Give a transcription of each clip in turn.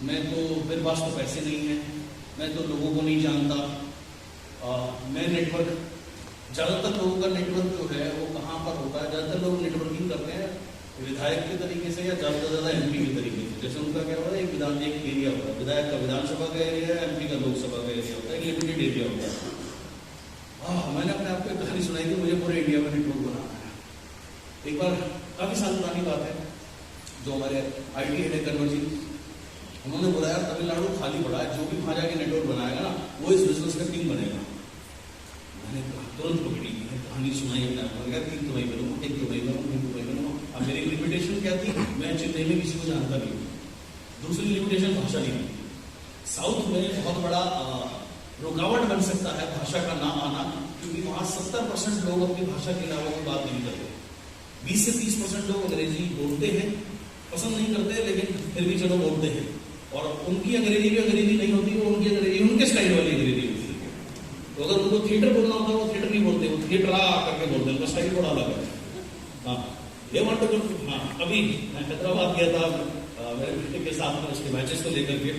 मैं तो मेरे पास तो पैसे नहीं हैं, मैं तो लोगों को नहीं जानता, मैं नेटवर्क, ज़्यादातर लोगों का नेटवर्क जो है वो कहाँ पर होता है, ज़्यादातर लोग नेटवर्किंग करते हैं विधायक के तरीके से या ज़्यादा से ज़्यादा एमपी के तरीके से। जैसे उनका क्या होता है, एक एरिया होता है, विधायक का विधानसभा का एरिया है, एमपी का लोकसभा का एरिया होता है, एक लिमिटेड एरिया होता है। मैंने अपने आप को एक कहानी सुनाई थी, मुझे पूरे इंडिया में नेटवर्क बनाना है। एक बार काफ़ी साल पुरानी बात है, जो हमारे IT हेड है कन्वर्जी, उन्होंने बोला यार तमिलनाडु खाली पड़ा है, जो भी वहाँ जाके नेटवर्क बनाएगा ना वो इस बिजनेस का किंग बनेगा। मैंने तुरंत पकड़ी, कहानी सुनाई अपने आप को, तीन तो वही बनूँ, एक तो वही बनूँ, तीन तो वही बनूँ। अब मेरी लिमिटेशन क्या थी, मैं चेन्नई में किसी को जानता नहीं, दूसरी लिमिटेशन भाषा नहीं थी। साउथ में बहुत बड़ा रुकावट बन सकता है भाषा का ना आना, क्योंकि वहाँ 70% लोग अपनी भाषा के अलावा कोई बात नहीं करते। 20 से 30% लोग अंग्रेजी बोलते हैं, पसंद नहीं करते लेकिन फिर भी चलो बोलते हैं, और उनकी अंग्रेजी भी अंग्रेजी नहीं होती, वो उनकी अंग्रेजी उनके स्टाइल वाली अंग्रेजी होती है। तो अगर उनको थिएटर बोलना होता है वो थिएटर नहीं बोलते, वो थिएटर करके बोलते हैं, उनका स्टाइल थोड़ा अलग है। हाँ, ये मान लो, हाँ अभी मैं हैदराबाद गया था मेरे बेटे के साथ में, उसके मैचेस को लेकर के,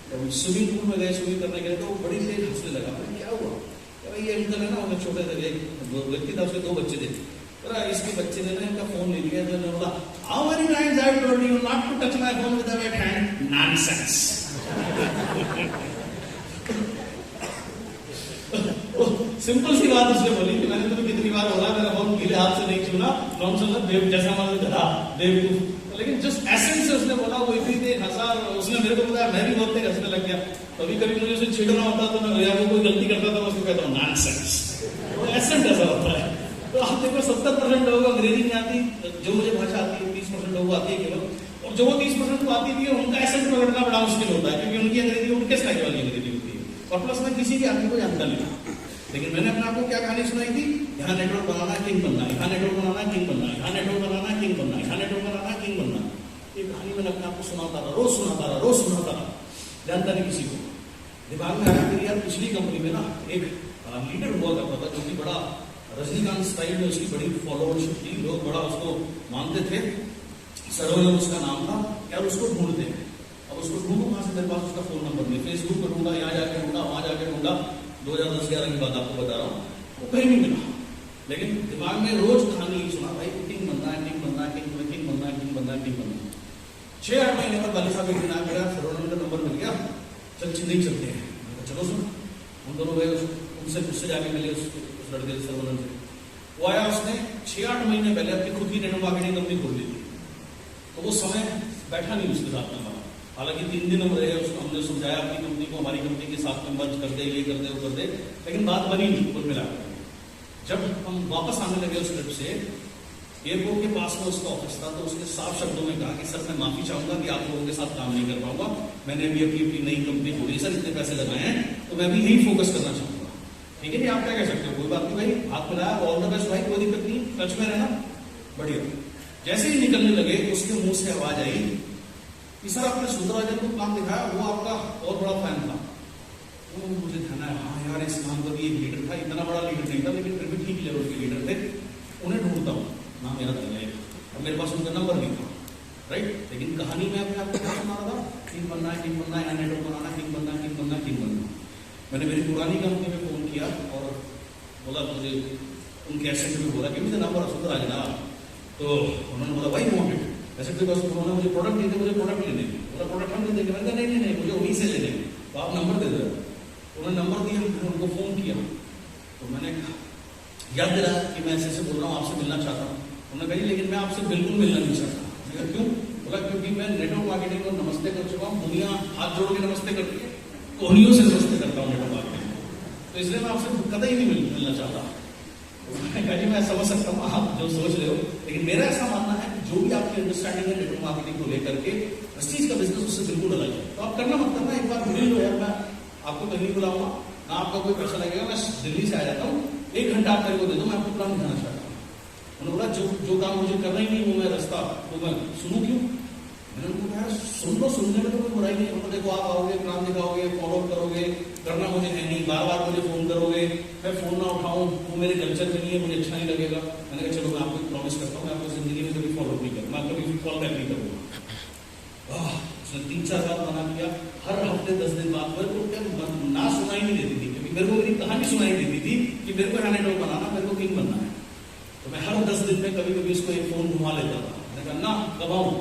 तो स्विमिंग पूल में गए, स्विमिंग करने गए तो बड़ी तेज हंसने लगा। मैंने क्या हुआ, भाई ये अंकल है ना, उन्हें छोटे थे, एक व्यक्ति था, उसके 2 बच्चे थे, इसके बच्चे ने ना इनका फोन ले लिया, तो बोला how many times I told you not to touch my phone with the right hand, nonsense. Simple सी बात उसने बोली कि मैंने तुम्हें कितनी बार बोला मेरा फोन गीले हाथ से नहीं छूना, नॉनसेंस बेव जैसा मानो गधा बेवकूफ, लेकिन जस्ट एसेंस से उसने बोला, वो इतनी देर हंसा, उसने मेरे को बताया, मैं भी बहुत देर हंसने लग गया। कभी कभी मुझे उसे छेड़ना होता तो मैं, या वो कोई गलती करता था, मैं उसको कहता हूँ नॉनसेंस। तो एसेंट ऐसा होता है। तो आप देखो 70% लोगों को अंग्रेजी नहीं आती, जो मुझे भाषा आती है 30% लोगों को आती है केवल, और जो वो 30% को आती भी है उनका एसेंट पकड़ना बड़ा मुश्किल होता है, क्योंकि उनकी अंग्रेजी उनके स्टाइल वाली अंग्रेजी होती है, और प्लस में किसी की आदमी को जानता नहीं। लेकिन मैंने अपने आपको क्या कहानी सुनाई थी, यहाँ नेटवर्क बनाना है किंग बनना, यहाँ नेटवर्क बनाना है किंग बनना, यहाँ नेटवर्क बनाना है किंग बनना, यहाँ नेटवर्क बनाना है किंग बनना। ये कहानी मैंने अपने आपको सुनाता रहा, रोज सुनाता रहा, रोज सुनाता रहा, जानता नहीं किसी को। दिमाग में आया कि यार पिछली कंपनी में ना एक लीडर हुआ करता था, जो कि बड़ा रजनीकांत स्टाइल में उसकी बड़ी फॉलोअरशिप थी, लोग बड़ा उसको मानते थे, सर्वनम उसका नाम था, यार उसको ढूंढते हैं। अब उसको ढूंढूं कहाँ से, मेरे पास उसका फोन नंबर नहीं, फेसबुक पर ढूंढा, यहाँ जाके ढूंढा, वहां जाके ढूंढा, 2010-11 की बात आपको बता रहा हूँ, वो कहीं नहीं मिला। लेकिन दिमाग में रोज कहानी सुना, भाई किंग बनना है, किंग बनना है, किंग बनना है, किंग बनना है, किंग बनना है, किंग बनना है। 6-8 महीने बाद वाली साहब एक दिन आया, मेरा सर्वनम का नंबर मिल गया, चल नहीं चलते हैं, चलो सुन। हम दोनों गए, उससे जाके मिले उस लड़के से, सर्वनम से। वो आया, उसने 6-8 महीने पहले अपनी खुद की नेटवर्क मार्केटिंग कंपनी खोल ली थी, तो वो समय बैठा नहीं उसके साथ में। हालांकि 3 दिन हम रहे, उसको हमने समझाया अपनी कंपनी को हमारी कंपनी के साथ में मर्ज कर दे, ये कर दे, वो कर दे, लेकिन बात बनी नहीं कुल मिलाकर। जब हम वापस आने लगे उस ट्रिप से, एयरपोर्ट के पास में उसका ऑफिस था, तो उसने साफ शब्दों में कहा कि सर मैं माफी चाहूंगा कि आप लोगों के साथ काम नहीं कर पाऊंगा, मैंने भी अपनी नई कंपनी खोली सर, इतने पैसे लगाए हैं, तो मैं भी यही फोकस करना चाहूंगा। ठीक है जी, आप क्या कह सकते हो, कोई बात नहीं भाई, हाथ मिलाया, ऑल द बेस्ट भाई, कोई दिक्कत नहीं, टच में रहना, बढ़िया। जैसे ही निकलने लगे उसके मुंह से आवाज आई कि सर आपने सुंदराजन को काम दिखाया, वो आपका बहुत बड़ा फैन था। तो मुझे ध्यान आया, हाँ यार इस काम का भी एक लीडर था, इतना बड़ा लीडर नहीं था लेकिन फिर भी ठीक लेवल के लीडर थे, उन्हें ढूंढता हूँ, नाम याद आ गया, अब मेरे पास उनका नंबर नहीं था, राइट। लेकिन कहानी में अपने आपको क्या सुना रहा था, किंग बनना है, किंग बनना है, नेटवर्क बनाना, किंग बनना है, किंग बनना है, किंग बनना। मैंने मेरी पुरानी कंपनी में फोन किया और बोला, मुझे उनके एसेंट में बोला कि मुझे नंबर सुंदराजन, तो उन्होंने बोला भाई वॉन्टेड, वैसे तो बस उन्होंने मुझे प्रोडक्ट दिए थे, मुझे प्रोडक्ट लेने, बोला प्रोडक्ट हम नहीं देंगे, मैंने कहा नहीं मुझे वहीं से लेने, तो आप नंबर दे दो। उन्होंने नंबर दिया, मैंने उनको फोन किया, तो मैंने याद दिलाया कि मैं ऐसे बोल रहा हूँ, आपसे मिलना चाहता हूँ। उन्होंने कहा लेकिन मैं आपसे बिल्कुल मिलना नहीं चाहता। मैंने कहा क्यों? बोला क्योंकि मैं नेटवर्क मार्केटिंग को नमस्ते कर चुका हूँ, दुनिया हाथ जोड़ के नमस्ते करती है, कोहनियों से नमस्ते करता हूँ नेटवर्क मार्केटिंग, तो इसलिए मैं आपसे कतई नहीं मिलना चाहता। मैंने कहा जी मैं समझ सकता हूँ आप जो सोच रहे हो, लेकिन मेरा ऐसा मानना है कि जो भी आपकी अंडरस्टैंडिंग है नेटवर्क मार्केटिंग को लेकर के, इस चीज का बिजनेस उससे बिल्कुल अलग है, तो आप करना मत करना, एक बार मिल लो यार, मैं आपको कहीं बुलाऊंगा ना, आपका कोई पैसा लगेगा, मैं दिल्ली से आ जाता हूँ, 1 घंटा आप मेरे को दे दो, मैं आपको प्लान दिखाना चाहता हूँ। उन्होंने बोला जो काम मुझे करना ही नहीं वो मैं रास्ता तो मैं सुनूं क्यों? मैंने उनको कहा सुन लो, सुनने में तो कोई बुराई नहीं है, देखो आप आओगे, प्लान दिखाओगे, फॉलो करोगे, करना मुझे है नहीं, बार बार मुझे फोन करोगे, मैं फोन ना उठाऊं वो मेरे कल्चर में नहीं है, मुझे अच्छा नहीं लगेगा। मैंने कहा चलो मैं आपको प्रॉमिस करता हूँ, मैं आपको जिंदगी में कभी फॉलो नहीं करूँ, मैं कभी कॉल बैक नहीं करूँगा। उसने 3-4 बार मना किया, हर हफ्ते 10 दिन बाद मेरे को क्या ना सुनाई नहीं देती थी, क्योंकि मेरे को मेरी कहानी सुनाई देती थी कि मेरे को हैनेडो बनाना, मेरे को किंग बनना है। तो मैं हर 10 दिन में कभी कभी उसको एक फोन घुमा लेता था। मैंने कहा अन्ना कब आऊं?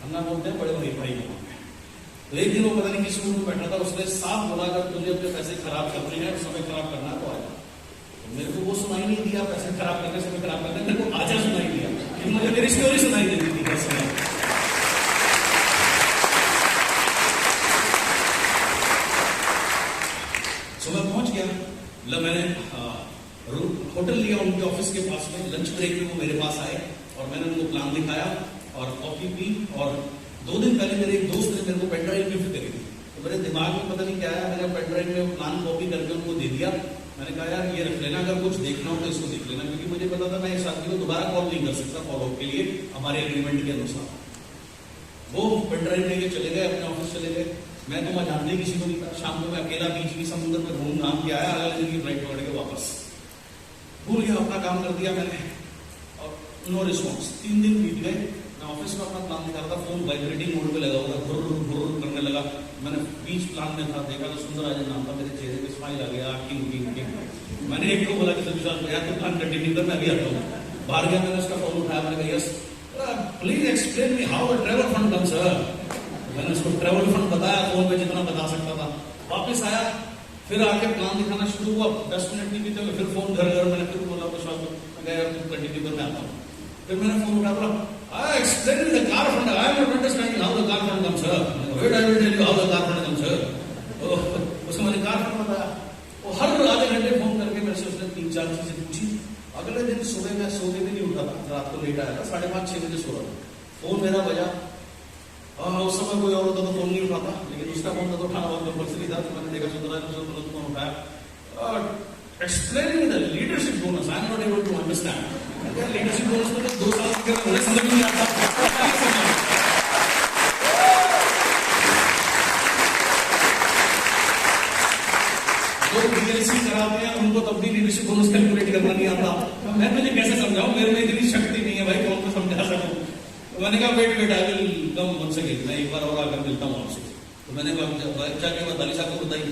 अन्ना बोलते हैं बड़े भाई को। तो एक दिन वो पता नहीं किसी रूम में बैठा था, उसने साफ बोला अगर तुझे अपने पैसे खराब करने हैं, समय खराब करना तो आया। तो मेरे को वो सुनाई नहीं दिया, पैसे खराब करने, समय खराब करने, मेरे को आजा सुनाई दिया, लेकिन मुझे मेरी स्टोरी सुनाई देती थी कैसे। सुबह पहुंच गया, मतलब मैंने होटल लिया उनके ऑफिस के पास में। लंच ब्रेक में वो मेरे पास आए और मैंने उनको प्लान दिखाया और कॉफी पी। और 2 दिन पहले मेरे एक दोस्त ने मेरे को पेन ड्राइव गिफ्ट करी थी, तो मेरे दिमाग में पता नहीं क्या है, मैंने पेन ड्राइव में प्लान कॉपी करके उनको दे दिया। मैंने कहा यार ये रख लेना, अगर कुछ देखना हो तो इसको देख लेना, क्योंकि मुझे पता था मैं इस आदमी को दोबारा कॉल नहीं कर सकता फॉलोअप के लिए हमारे एग्रीमेंट के अनुसार। वो पेन ड्राइव लेके चले गए, अपने ऑफिस चले गए। मैं तो वहां जानते ही किसी को नहीं था। शाम को मैं अकेला बीच की समुद्र में घूम घाम के आया, अगले दिन की फ्लाइट पकड़ के वापस। भूल गया, अपना काम कर दिया मैंने और नो रिस्पॉन्स। 3 दिन बीत गए, मैं ऑफिस में अपना प्लान दिखा रहा था, फोन वाइब्रेटिंग मोड पे लगा हुआ था, घुर घुर करने लगा। मैंने बीच प्लान में था, देखा तो सुंदरराजन नाम था, मेरे चेहरे पे स्माइल आ गया, किंग किंग किंग। मैंने एक को बोला कि सभी साथ गया तो प्लान कंटिन्यू कर, मैं अभी आता हूँ। बाहर गया, मैंने उसका फोन उठाया, मैंने कहा yes please explain me how a travel fund comes. मैंने उसको ट्रैवल फंड बताया, फोन पे जितना बता सकता था। वापस आया, फिर आके प्लान दिखाना शुरू हुआ। 10 मिनट नहीं बीते, फिर फोन घर मैंने फिर बोला विश्वास को, मैं यार तुम कंटिन्यू कर, मैं आता हूँ। फिर मैंने फोन उठा, बोला I explained the car fund. I am not understanding how the car fund comes, sir. Wait, I will tell you how the car fund comes, sir. उसको मैंने कार फंड बताया। वो हर आधे घंटे फोन करके मेरे से उसने 3-4 चीजें पूछी। अगले दिन सुबह मैं सोने भी नहीं उठा था, रात को लेट आया था, 5:30-6 बजे सो रहा था। फोन मेरा बजा, उस समय कोई और होता तो फोन नहीं उठाता, लेकिन उसका फोन था तो उठाना बहुत कंपल्सरी था। तो मैंने देखा सुंदर फोन उठाया। Explain the leadership bonus, I am not able to understand. Leadership bonus में तो 2 साल के मुझे समझ नहीं आता। जो बीएलसी कराते हैं उनको तब भी लीडरशिप बोनस कैलकुलेट करना नहीं आता। मैं तुझे कैसे समझाऊं, मेरे में इतनी शक्ति नहीं है भाई कौन को समझा सकूं। तो मैंने कहा wait I will come one second, मैं एक बार और आकर मिलता हूँ आपसे। तो मैंने जाके वाली साहब को बताई।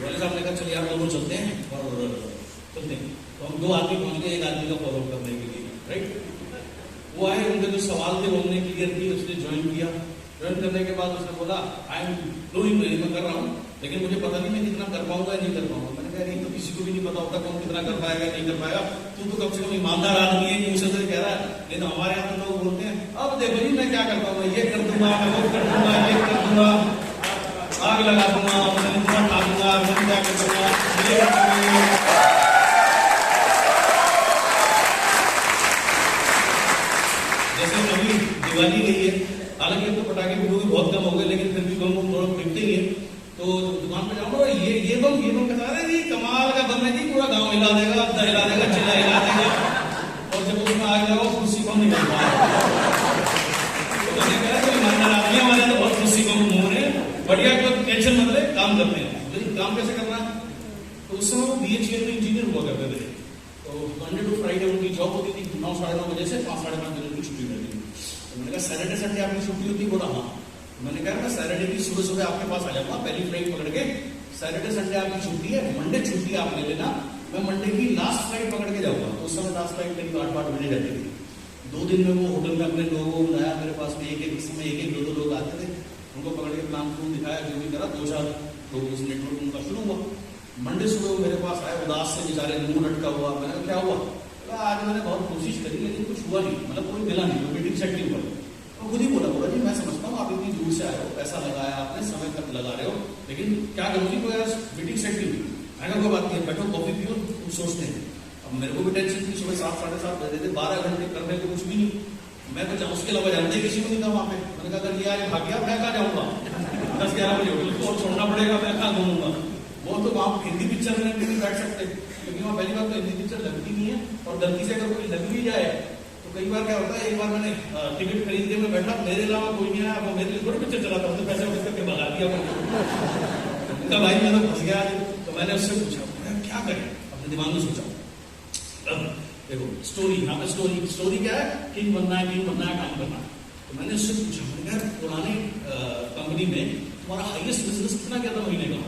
वाली साहब ने कहा चलिए आप दोनों चलते हैं और चलते हैं। तो हम 2 आदमी पहुंच गए, एक आदमी का फॉलो करने के लिए, राइट। वो आए, उनके जो सवाल थे वो हमने क्लियर किए, उसने ज्वाइन किया। ज्वाइन करने के बाद उसने बोला आई एम डूइंग, मैं कर रहा हूँ, लेकिन मुझे पता नहीं मैं कितना कर पाऊंगा या नहीं कर पाऊंगा। मैंने कहा नहीं, तो किसी को भी नहीं पता होता कौन कितना कर पाएगा नहीं कर पाएगा। तू तो कम से कम ईमानदार आदमी है, मुझसे तो कह रहा है। लेकिन हमारे यहाँ तो लोग बोलते हैं अब देखो जी मैं क्या करता हूँ, ये कर दूंगा, मैं वो कर दूंगा, ये कर दूंगा, आग लगा दूंगा, मैं उठा दूंगा, मैं क्या कर दूंगा। जैसे अभी दिवाली गई है, हालांकि तो पटाखे भी बहुत कम हो गए, लेकिन फिर भी बम थोड़ा बिकते ही है। तो दुकान पे जाऊंगा, ये बम कैसा है जी, कमाल का बम है जी, पूरा गांव हिला देगा, अब्दा हिला देगा, चिल्ला हिला देगा। और जब उसमें आग लगाओ कुर्सी को नहीं मिलता है। तो मैंने कहा कि आदमी हमारे तो बहुत खुशी को मुंह ने बढ़िया, टेंशन मत ले, काम करते हैं। लेकिन काम कैसे करना है? तो उस समय वो BHEL में इंजीनियर हुआ करते थे। तो मंडे टू फ्राइडे उनकी जॉब होती थी, 9-9:30 बजे से 5-5:30 बजे की छुट्टी रहती थी। तो मैंने कहा सैटरडे संडे आपकी छुट्टी होती है? बोला हाँ। मैंने कहा मैं सैटरडे की सुबह आपके पास आ जाऊंगा, पहली फ्लाइट पकड़ के। सैटरडे संडे आपकी छुट्टी है, मंडे छुट्टी आप ले लेना, मैं मंडे की लास्ट फ्लाइट पकड़ के जाऊंगा। तो उस समय लास्ट फ्लाइट मेरी 8-8 बजे रहती थी। 2 दिन में वो होटल में अपने लोगों को बुलाया, मेरे पास में एक समय 1-2 लोग आते थे, उनको पकड़ के प्लान प्रूफ दिखाया, जो भी करा। 2-4 लोग उस नेटवर्क उनका शुरू हुआ। मंडे सुबह वो मेरे पास आए, उदास से बेचारे, मुंह लटका हुआ। मैंने क्या हुआ? आज मैंने बहुत कोशिश करी लेकिन कुछ हुआ नहीं, मतलब कोई मिला नहीं, कोई मीटिंग सेट नहीं हुआ। तो खुद ही बोला जी मैं समझता हूँ आप इतनी दूर से आए हो, पैसा लगाया आपने, समय तक लगा रहे हो, लेकिन क्या करूँ जी, कोई यार मीटिंग सेट नहीं हुई। मैंने कोई बात नहीं, बैठो कॉफी पियो, तुम सोचते हैं। अब मेरे को भी टेंशन थी, सुबह 7-7:30 बजे थे, 12 घंटे करने को कुछ भी नहीं। मैं तो उसके अलावा जानते किसी को नहीं था वहाँ पे। मैंने कहा अगर ये आज भाग गया मैं कहाँ जाऊँगा? 10-11 बजे होटल को छोड़ना पड़ेगा, मैं कहाँ घूमूंगा? वो तो वहाँ हिंदी पिक्चर में नहीं बैठ सकते, क्योंकि वहाँ पहली बात तो हिंदी पिक्चर लगती नहीं है, और गलती से अगर कोई लग भी जाए तो कई बार क्या होता है, एक बार मैंने टिकट खरीद के मैं बैठा, मेरे अलावा कोई नहीं आया, वो मेरे लिए थोड़ी पिक्चर चलाता, उसने पैसे वापस करके भगा दिया। उनका भाई मैं तो फंस गया। तो मैंने उससे पूछा क्या करें, अपने दिमाग में सोचा। देखो स्टोरी, यहाँ पे स्टोरी क्या है, किंग बनना है, काम करना है। तो मैंने उससे पूछा, मैंने कहा पुरानी कंपनी में तुम्हारा हाईएस्ट बिजनेस कितना क्या था महीने का?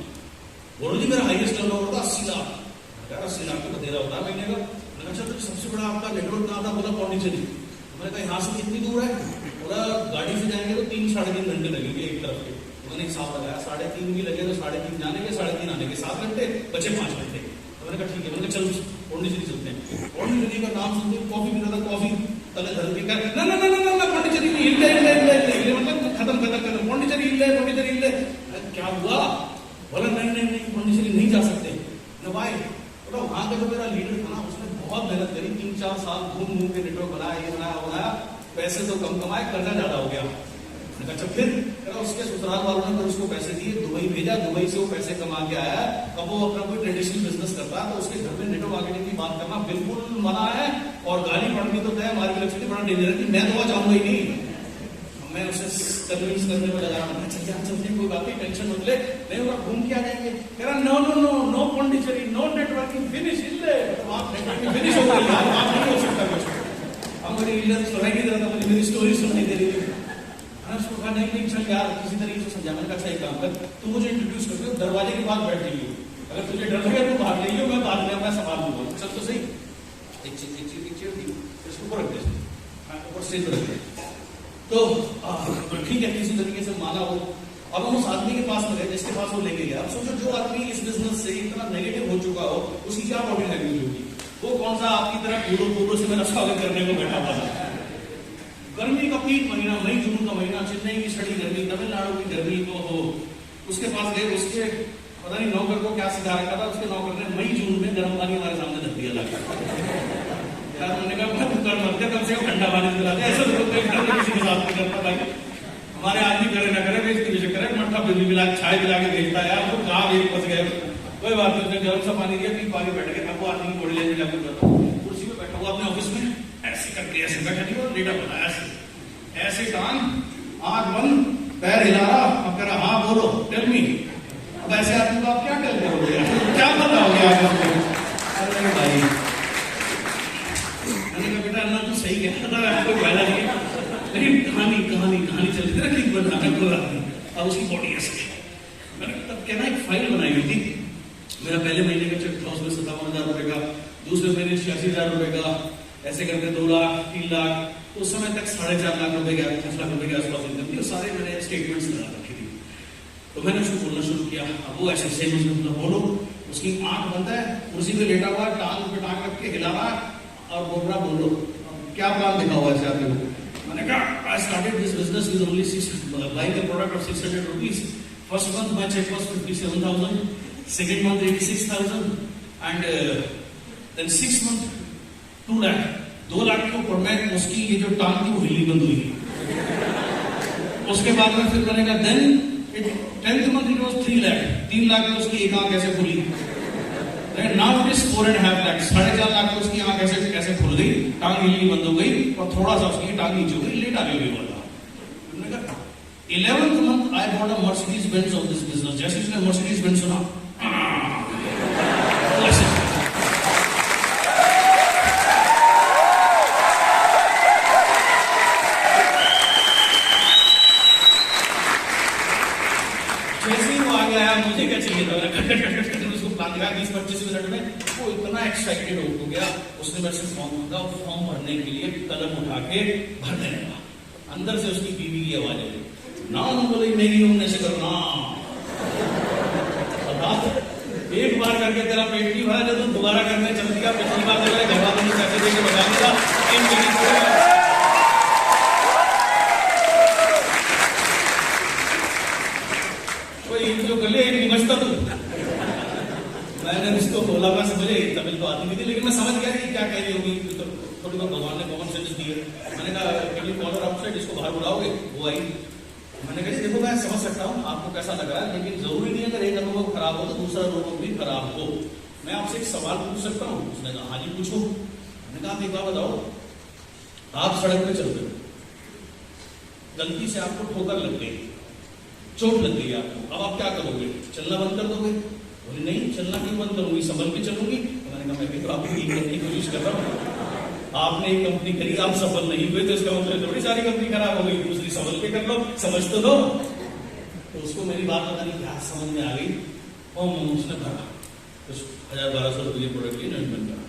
बोलो जी मेरा हाईएस्ट टर्नओवर था 80 लाख। यार 80 लाख तो बतेरा होता है महीने का। मैंने कहा अच्छा तो सबसे बड़ा आपका नेटवर्क कहाँ था? बोला पौंडीचेरी। मैंने कहा यहाँ से कितनी दूर है? बोला गाड़ी से जाएंगे तो 3-3.5 घंटे लगेंगे एक तरफ के। मैंने हिसाब लगाया 3.5 भी लगे तो 3.5 जाने के 3.5 आने के 7 घंटे बचे 5 घंटे। तो मैंने कहा ठीक है, मैंने कहा चलो पौंडीचेरी चलते हैं। पौंडीचेरी का नाम सुनते कॉफी पीता था, कॉफी तले धर के कर ना ना ना ना ना पौंडीचेरी में हिल मतलब खत्म पौंडीचेरी हिल क्या हुआ? बोला नहीं पौंडीचेरी नहीं जा सकते ना भाई। बोला वहां का जो मेरा लीडर था ना उसने बहुत मेहनत करी, 3-4 साल घूम के नेटवर्क बनाया, ये बनाया, पैसे तो कम कमाए, कर्जा ज्यादा हो गया। अच्छा फिर उसके ससुराल वालों ने उसको पैसे दिए, दुबई भेजा, दुबई से वो पैसे कमा के आया। अब वो अपना कोई ट्रेडिशनल बिजनेस करता है तो उसके घर में नेटवर्क मार्केटिंग की बात करना बिल्कुल मना है, और गाली पड़नी तो तय, हमारी लक्ष्मी बड़ा डेंजर है कि मैं तो चाहूंगा ही नहीं। मैं उसे कन्विंस करने में लगा, चलते कोई बात नहीं, टेंशन मत ले, नहीं होगा घूम के आ जाएंगे। कह रहा no Pondicherry, no networking, finish finish हो गई, आप नहीं हो सकता कुछ। अब मेरी सुनाई नहीं दे रहा था, मुझे मेरी स्टोरी सुनाई दे रही थी। उसको कहा नहीं चल यार किसी तरीके से समझा। मैंने कहा अच्छा एक काम कर, तू मुझे इंट्रोड्यूस कर दो, दरवाजे के पास बैठ जाइए, अगर तुझे डर लगे तो भाग जाइए, मैं बाद में अपना सवाल दूंगा। चल तो सही, एक चीज दी, इसको ऊपर रख दे, ऊपर स्टेज पर रख दे। तो ठीक है, किसी तरीके से माना हो। अब हम उस आदमी के पास में गए जिसके पास वो लेके गया। अब सोचो जो आदमी इस बिजनेस से इतना नेगेटिव हो चुका हो, उसकी क्या बॉडी लैंग्वेज होगी? वो कौन सा आपकी तरह फूलों से मेरा स्वागत करने को बैठा हुआ था। गर्मी का पीक महीना, मई जून का महीना, चेन्नई की सड़ी गर्मी, तमिलनाडु की गर्मी, तो हो उसके पास गए, उसके पता नहीं नौकर को क्या सिखा रखा था, उसके नौकर ने मई जून में गर्म पानी हमारे सामने रख दिया लगा। यार मैंने कहा मत कर, कम से कम ठंडा पानी दिला दे, ऐसा तो किसी के साथ नहीं करता भाई। हमारे आदमी करे ना करे, बेचती बेचक करे, मट्ठा बिजली मिला चाय पिला के भेजता है यार, वो कहाँ एक फंस गए। कोई बात नहीं, उसने गर्म सा पानी दिया, पी पानी बैठ गए। अब वो आदमी की बॉडी लैंग्वेज कुर्सी में बैठा हुआ अपने ऑफिस में, ऐसे करके ऐसे बैठा नहीं, और लेटा बनाया ऐसे टांग, आंख बंद, पैर हिला रहा, अब कह रहा हाँ बोलो टेल मी। अब ऐसे आदमी को आप क्या टेल करोगे, क्या बताओगे आपको? अरे भाई मैंने कहा बेटा ना तो सही कहता था, आपको फायदा नहीं है, लेकिन कहानी चल रही थी, ठीक बना कोई बात नहीं। अब उसकी बॉडी ऐसे, मैंने तब कहना एक फाइल बनाई हुई थी, मेरा पहले महीने का चेक था, उसमें 57,000 रुपए का, दूसरे महीने 86,000 रुपए का, ऐसे करके 2 लाख 3 लाख, तो उस समय तक 4.5 लाख रुपए के 5 लाख रुपए के आसपास इनकम थी, और सारे मैंने स्टेटमेंट्स लगा रखी थी। तो मैंने उसको बोलना शुरू किया। अब वो ऐसे सेम उसने बोलो, उसकी आंख बंद है, कुर्सी पे लेटा हुआ, टांग पे टांग रख के हिला रहा और बोल रहा बोलो क्या प्लान दिखा हुआ है आदमी को। मैंने कहा I started this business with only buying the product of 600 rupees. First month my cheque was 57,000, second month 86,000, and then 6 month 2 lakh. 2 lakh के ऊपर मैं उसकी ये जो टांग थी वो हिली बंद हुई। उसके बाद में फिर मैंने कहा then 10th month it was 3 lakh. 3 lakh में उसकी एक आंख ऐसे खुली। Now it is 4.5 lakh. 4.5 lakh में उसकी आंख ऐसे खुल गई, टांग हिलनी बंद हो गई, और थोड़ा सा उसकी टांग नीचे हो गई, लेट आगे हुई वाला। 11th month I bought a Mercedes Benz of this business. जैसे उसने मर्सिडीज बेंज सुना, मुझे क्या चाहिए था, उसको प्लान दिखाया 20-25 मिनट में। वो इतना एक्साइटेड हो गया, उसने मेरे से फॉर्म मांगा, फॉर्म भरने के लिए कलम उठा के भरने लगा। अंदर से उसकी बीवी की आवाज आई, ना बोले मेरी उन्होंने से करो ना। एक बार करके तेरा पेट नहीं भरा, जब तुम दोबारा करने चल दिया, पिछली बार तो घर वालों ने पैसे देके बचा दिया। जो गले नहीं बचता तू। मैंने उसको बोला, मैं समझे तमिल तो आती नहीं थी, लेकिन मैं समझ गया कि क्या कह रही होगी। तो थोड़ी बहुत भगवान ने कॉमन सेंस दी है। मैंने कहा can you call her outside, इसको बाहर बुलाओगे? वो आई। मैंने कहा देखो मैं समझ सकता हूँ आपको कैसा लग रहा है, लेकिन जरूरी नहीं है अगर एक अनुभव खराब हो तो दूसरा अनुभव भी खराब हो। मैं आपसे एक सवाल पूछ सकता हूँ? उसने कहा हाँ जी पूछो। मैंने कहा आप एक बार बताओ, आप सड़क पे चल रहे हो, गलती से आपको ठोकर लग गई, चोट लग गई आपको, अब आप क्या करोगे? चलना बंद कर दोगे? बोले नहीं, चलना क्यों बंद करूंगी, संभल के चलूंगी। तो मैंने कहा मैं भी तो आपको ठीक करने की कोशिश कर रहा हूँ। आपने एक कंपनी करी, आप सफल नहीं हुए तो इसका मतलब थोड़ी सारी कंपनी खराब हो गई, दूसरी सफल पे कर लो, समझ तो लो। तो उसको मेरी बात पता नहीं क्या समझ में आ गई और उसने भरा कुछ 1000-1200 रुपये प्रोडक्ट की इन्वेस्टमेंट करा।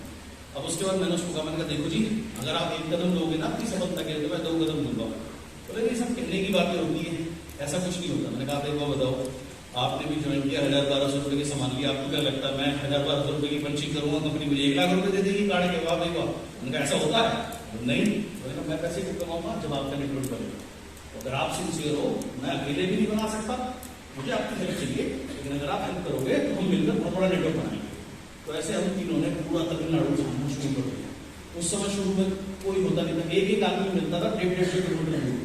अब उसके बाद मैंने उसको कहा, मैंने कहा देखो जी, अगर आप एक कदम लोगे ना अपनी सफलता के लिए तो मैं 2 कदम लूंगा। बोले ये सब कहने की बातें होती है, ऐसा कुछ नहीं होता। मैंने कहा आप एक बार बताओ, आपने भी ज्वाइन किया, 1000-1200 रुपये की सामान लिया, आपको क्या लगता है मैं 1000-1200 रुपये की पंचिंग करूंगा, कंपनी मुझे 1 लाख रुपये दे देगी काट के? वाह भाई वाह। मैंने कहा ऐसा होता है? नहीं। मैंने कहा मैं पैसे क्यों कमाऊंगा जब आपका नेटवर्क बनेगा। अगर आप सिंसियर हो, मैं अकेले भी नहीं बना सकता, मुझे आपकी हेल्प चाहिए, लेकिन अगर आप हेल्प करोगे तो हम मिलकर बहुत बड़ा नेटवर्क बनाएंगे। तो ऐसे हम तीनों ने पूरा तमिलनाडु घूमना शुरू कर दिया। उस समय शुरू में कोई होता नहीं था, एक आदमी मिलता था 150 किलोमीटर दूर।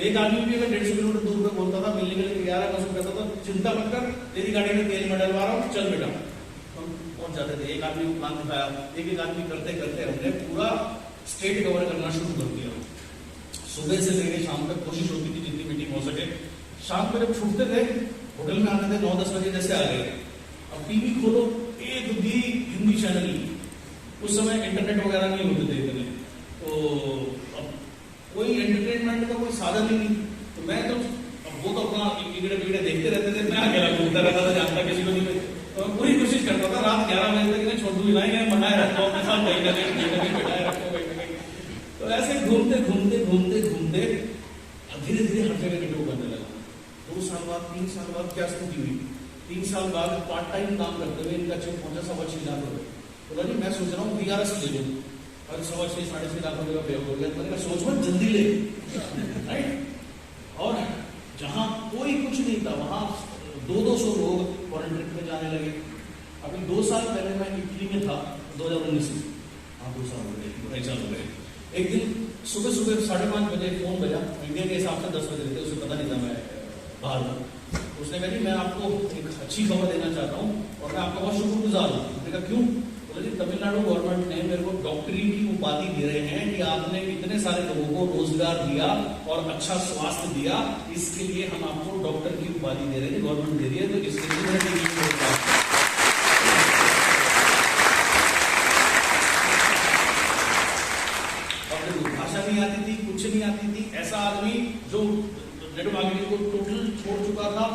एक आदमी भी अगर 150 किलोमीटर दूर पे बोलता था मिलने के लिए तैयार है, मैं उसको कहता था चिंता मत कर, तेरी गाड़ी में तेल मैं डलवा रहा हूँ, चल बेटा। हम पहुंच जाते थे, एक आदमी को प्लान दिखाया, एक आदमी करते करते हमने पूरा स्टेट कवर करना शुरू कर दिया। सुबह से लेकर शाम तक कोशिश होती थी जितनी मीटिंग हो सके। शाम को जब छूटते थे, होटल में आते थे 9-10 बजे जैसे आ गए, अब टीवी खोलो, एक भी हिंदी चैनल नहीं। उस समय इंटरनेट वगैरह नहीं होते थे इतने, तो अब कोई एंटरटेनमेंट का कोई साधन ही नहीं। तो मैं तो अब वो तो अपना बिगड़े बिगड़े देखते रहते थे, मैं अकेला घूमता रहता था, जानता किसी को नहीं। तो मैं पूरी कोशिश करता था रात 11 बजे तक इन्हें छोड़ दूँ, बनाए रखो अपने साथ, कहीं ना कहीं बिठाए रखो कहीं ना कहीं। तो ऐसे घूमते घूमते घूमते घूमते धीरे धीरे हर जगह नेटवर्क बनने लगा। 2 साल बाद 3 साल बाद क्या स्थिति हुई, 3 साल बाद पार्ट टाइम काम करते हुए इनका चेक पहुंचा 6.25 लाख रुपए। बोला जी मैं सोच रहा हूँ VRS ले लूँ, और 6.5-6.5 लाख रुपए का पे हो गया। मैंने कहा सोच मत, जल्दी ले, राइट। और जहाँ कोई कुछ नहीं था वहां 200-200 लोग फॉरेन ट्रिप में जाने लगे। अभी 2 साल पहले मैं इटली में था, 2019 में, हाँ 2 साल हो गए, 2.5 साल हो गए। एक दिन सुबह सुबह 5:30 बजे फोन बजा, इंडिया के हिसाब से 10 बजे थे, उसे पता नहीं था मैं बाहर हूँ। उसने कहा जी मैं आपको एक अच्छी खबर देना चाहता हूँ और मैं आपका बहुत शुक्रगुजार हूँ। मैंने कहा क्यों? बोले जी तमिलनाडु गवर्नमेंट ने मेरे को डॉक्टरी की उपाधि दे रहे हैं कि आपने इतने सारे लोगों को रोजगार दिया और अच्छा स्वास्थ्य दिया, इसके लिए हम आपको डॉक्टर की उपाधि दे रहे हैं, गवर्नमेंट दे रही है, तो इसके लिए भाषा नहीं आती थी, कुछ नहीं आती थी। ऐसा आदमी जो नेटवर्क मार्केटिंग को टोटल छोड़ चुका था,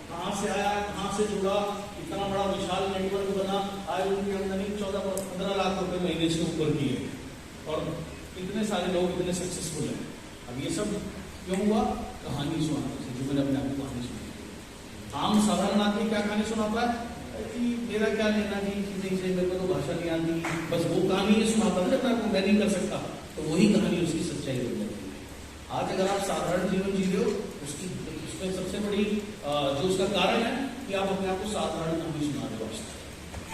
कहां से आया, कहां से जुड़ा, इतना बड़ा विशाल नेटवर्क बना, आज उनकी आमदनी 14-15 लाख रुपए महीने से ऊपर की है और इतने सारे लोग इतने सक्सेसफुल हैं। अब ये सब क्यों हुआ? कहानी सुनाने से, जो मैंने अपने आपको कहानी सुनाई। आम साधारण आदमी क्या कहानी सुनाता है कि मेरा क्या लेना जी किसी से, मेरे को तो भाषा नहीं आती, बस वो कहानी नहीं सुनाता ना, मैं नहीं कर सकता, तो वही कहानी उसकी सच्चाई हो जाती है। आज अगर आप साधारण जीवन जी रहे हो, उसमें सबसे बड़ी जो उसका कारण है कि आप अपने आप को साधारण कहानी सुना रहे हो।